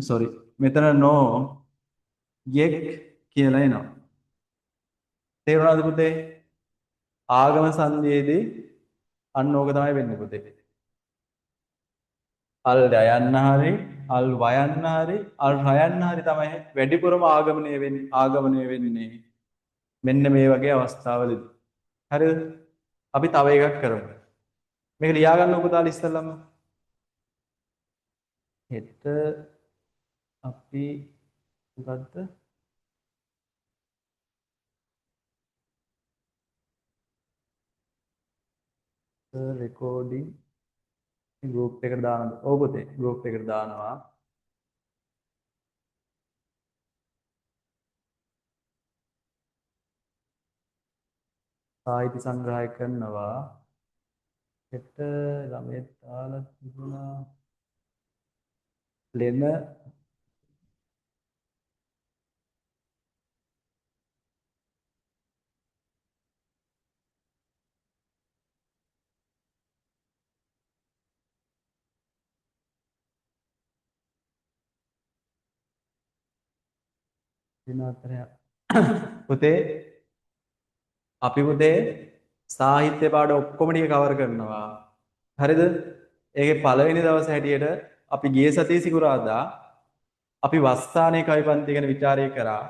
සෝරි. මෙතන නෝ යෙක් කියලා එනවා. තේරුණාද පුතේ? ආගම සංදේයේදී අන්න ඕක තමයි වෙන්නේ පුතේ. අල් යයන්න හරි අල් වයන්න හරි අල් රයන්න හරි තමයි වැඩිපුරම ආගමනය වෙන්නේ මෙන්න මේ වගේ අවස්ථාවලදී. හරිද? අපි තව එකක් කරමු. මේක ලියා ගන්න පුතාලා ඉස්සෙල්ලම. හෙට අපි මොකද්ද? රෙකෝඩින් ගෲප් එකට දානවා. ඔව් පුතේ ගෲප් එකට දානවා. සාහිත්‍ය සංග්‍රහය කරනවා. හෙට ළමයෙක් දාලා තිබුණා. ලෙන දිනතරයක් පුතේ අපි පුතේ සාහිත්‍ය පාඩ ඔක්කොම ටික කවර් කරනවා. හරිද? ඒකේ පළවෙනි දවස් හැටියට අපි ගිය සතියේ සිකුරාදා අපි වස්ථානයේ කවි පන්ති ගැන ਵਿਚාරය කරා.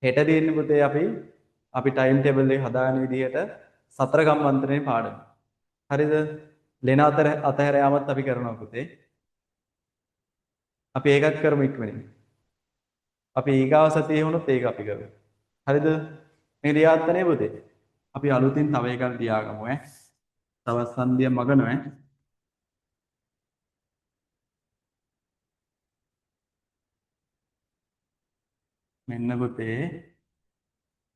හෙට දෙන්නේ පුතේ අපි ටයිම් ටේබල් එක හදාගෙන විදිහට සතර කම්මන්ත්‍රණේ පාඩම. හරිද? ලෙන අතහැර යාමත් අපි කරනවා පුතේ. අපි ඒකත් කරමු ඉක්මනින්. අපි ඊගාව සතියේ වුණොත් ඒක අපි කරමු. හරිද? මේ ලියාත්තනේ පුතේ. අපි අලුතින් තව එකක් ලියාගමු ඈ. තවත් සංදිය මගනවා ඈ. මෙන්න පුතේ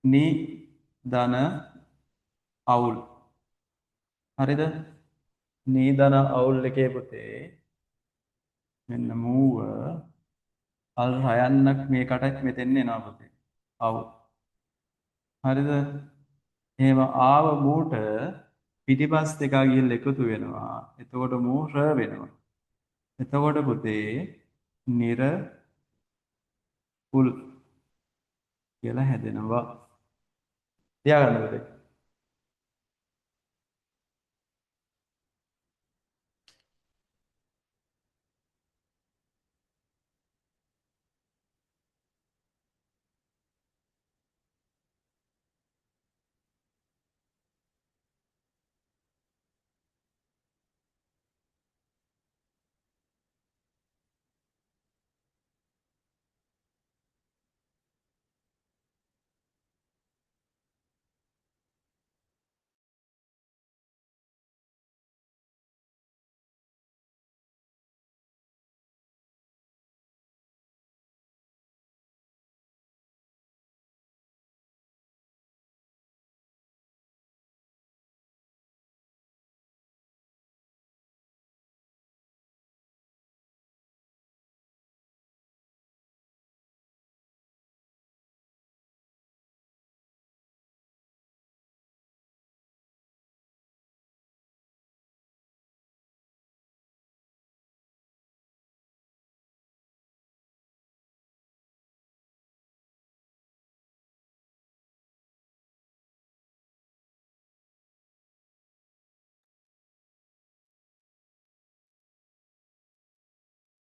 නි ධන අවුල්. හරිද? නි ධන අවුල් එකේ පුතේ මෙන්න මූව අල් හයන්නක් මේකටත් මෙතෙන්න එනවා පුතේ. අවුල්. හරිද? එහෙම ආව මූට පිටිපස් දෙකක් ගිහින් එකතු වෙනවා. එතකොට මූ ර වෙනවා. එතකොට පුතේ නිර උල් කියලා හැදෙනවා. තියාගන්න පුතේ.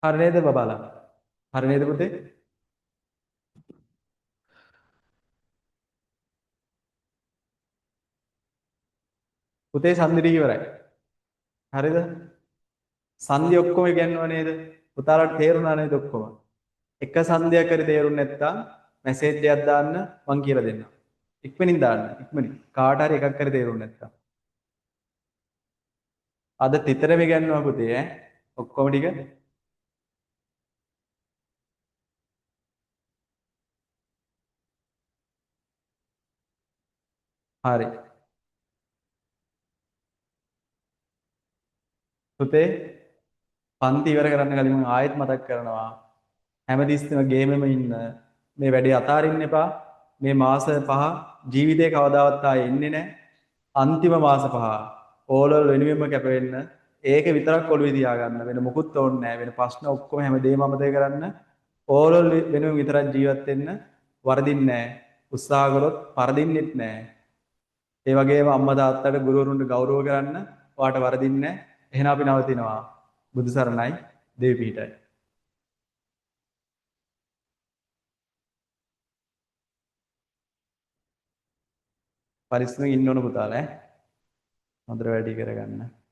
හරි නේද බබාලා? හරි නේද පුතේ? පුතේ සම්දි ටික ඉවරයි. හරිද? සන්ධි ඔක්කොම ඉගෙනනවා නේද? පුතාලට තේරුණා නේද ඔක්කොම? එක සන්ධියක් හරි තේරුන්නේ නැත්නම් මැසේජ් එකක් දාන්න මං කියලා දෙන්නම්. ඉක්මනින් දාන්න. ඉක්මනින්. කාට හරි එකක් හරි තේරුන්නේ නැත්නම්. අද තිතරම ඉගෙනනවා පුතේ ඈ. ඔක්කොම ටික. හරි. පුතේ පන්ති ඉවර කරන්න කලින් මම ආයෙත් මතක් කරනවා. හැමතිස්සෙම ගේමෙම ඉන්න. මේ වැඩේ අතාරින්න එපා. මේ මාස 5 ජීවිතේ කවදාවත් ආයේ එන්නේ නැහැ. අන්තිම මාස 5 ඕලෙවල් වෙනුවෙන්ම කැප වෙන්න. ඒක විතරක් ඔළුවේ තියාගන්න. වෙන මොකුත් ඕනේ නැහැ. වෙන ප්‍රශ්න ඔක්කොම හැමදේම අමතක කරන්න. ඕලෙවල් වෙනුවෙන් විතරක් ජීවත් වෙන්න. වරදින්නේ නැහැ. උත්සාහ කරොත් පරදින්නෙත් නැහැ. ඒ වගේම අම්මා තාත්තට ගුරුවරුන්ට ගෞරව කරන්න. ඔයාට වරදින්නේ නැහැ. එහෙනම් අපි නවතිනවා. බුදු සරණයි. දේව පිහිටයි. පරිස්සමෙන් ඉන්න ඕන පුතාලා ඈ. හොඳට වැඩි කරගන්න.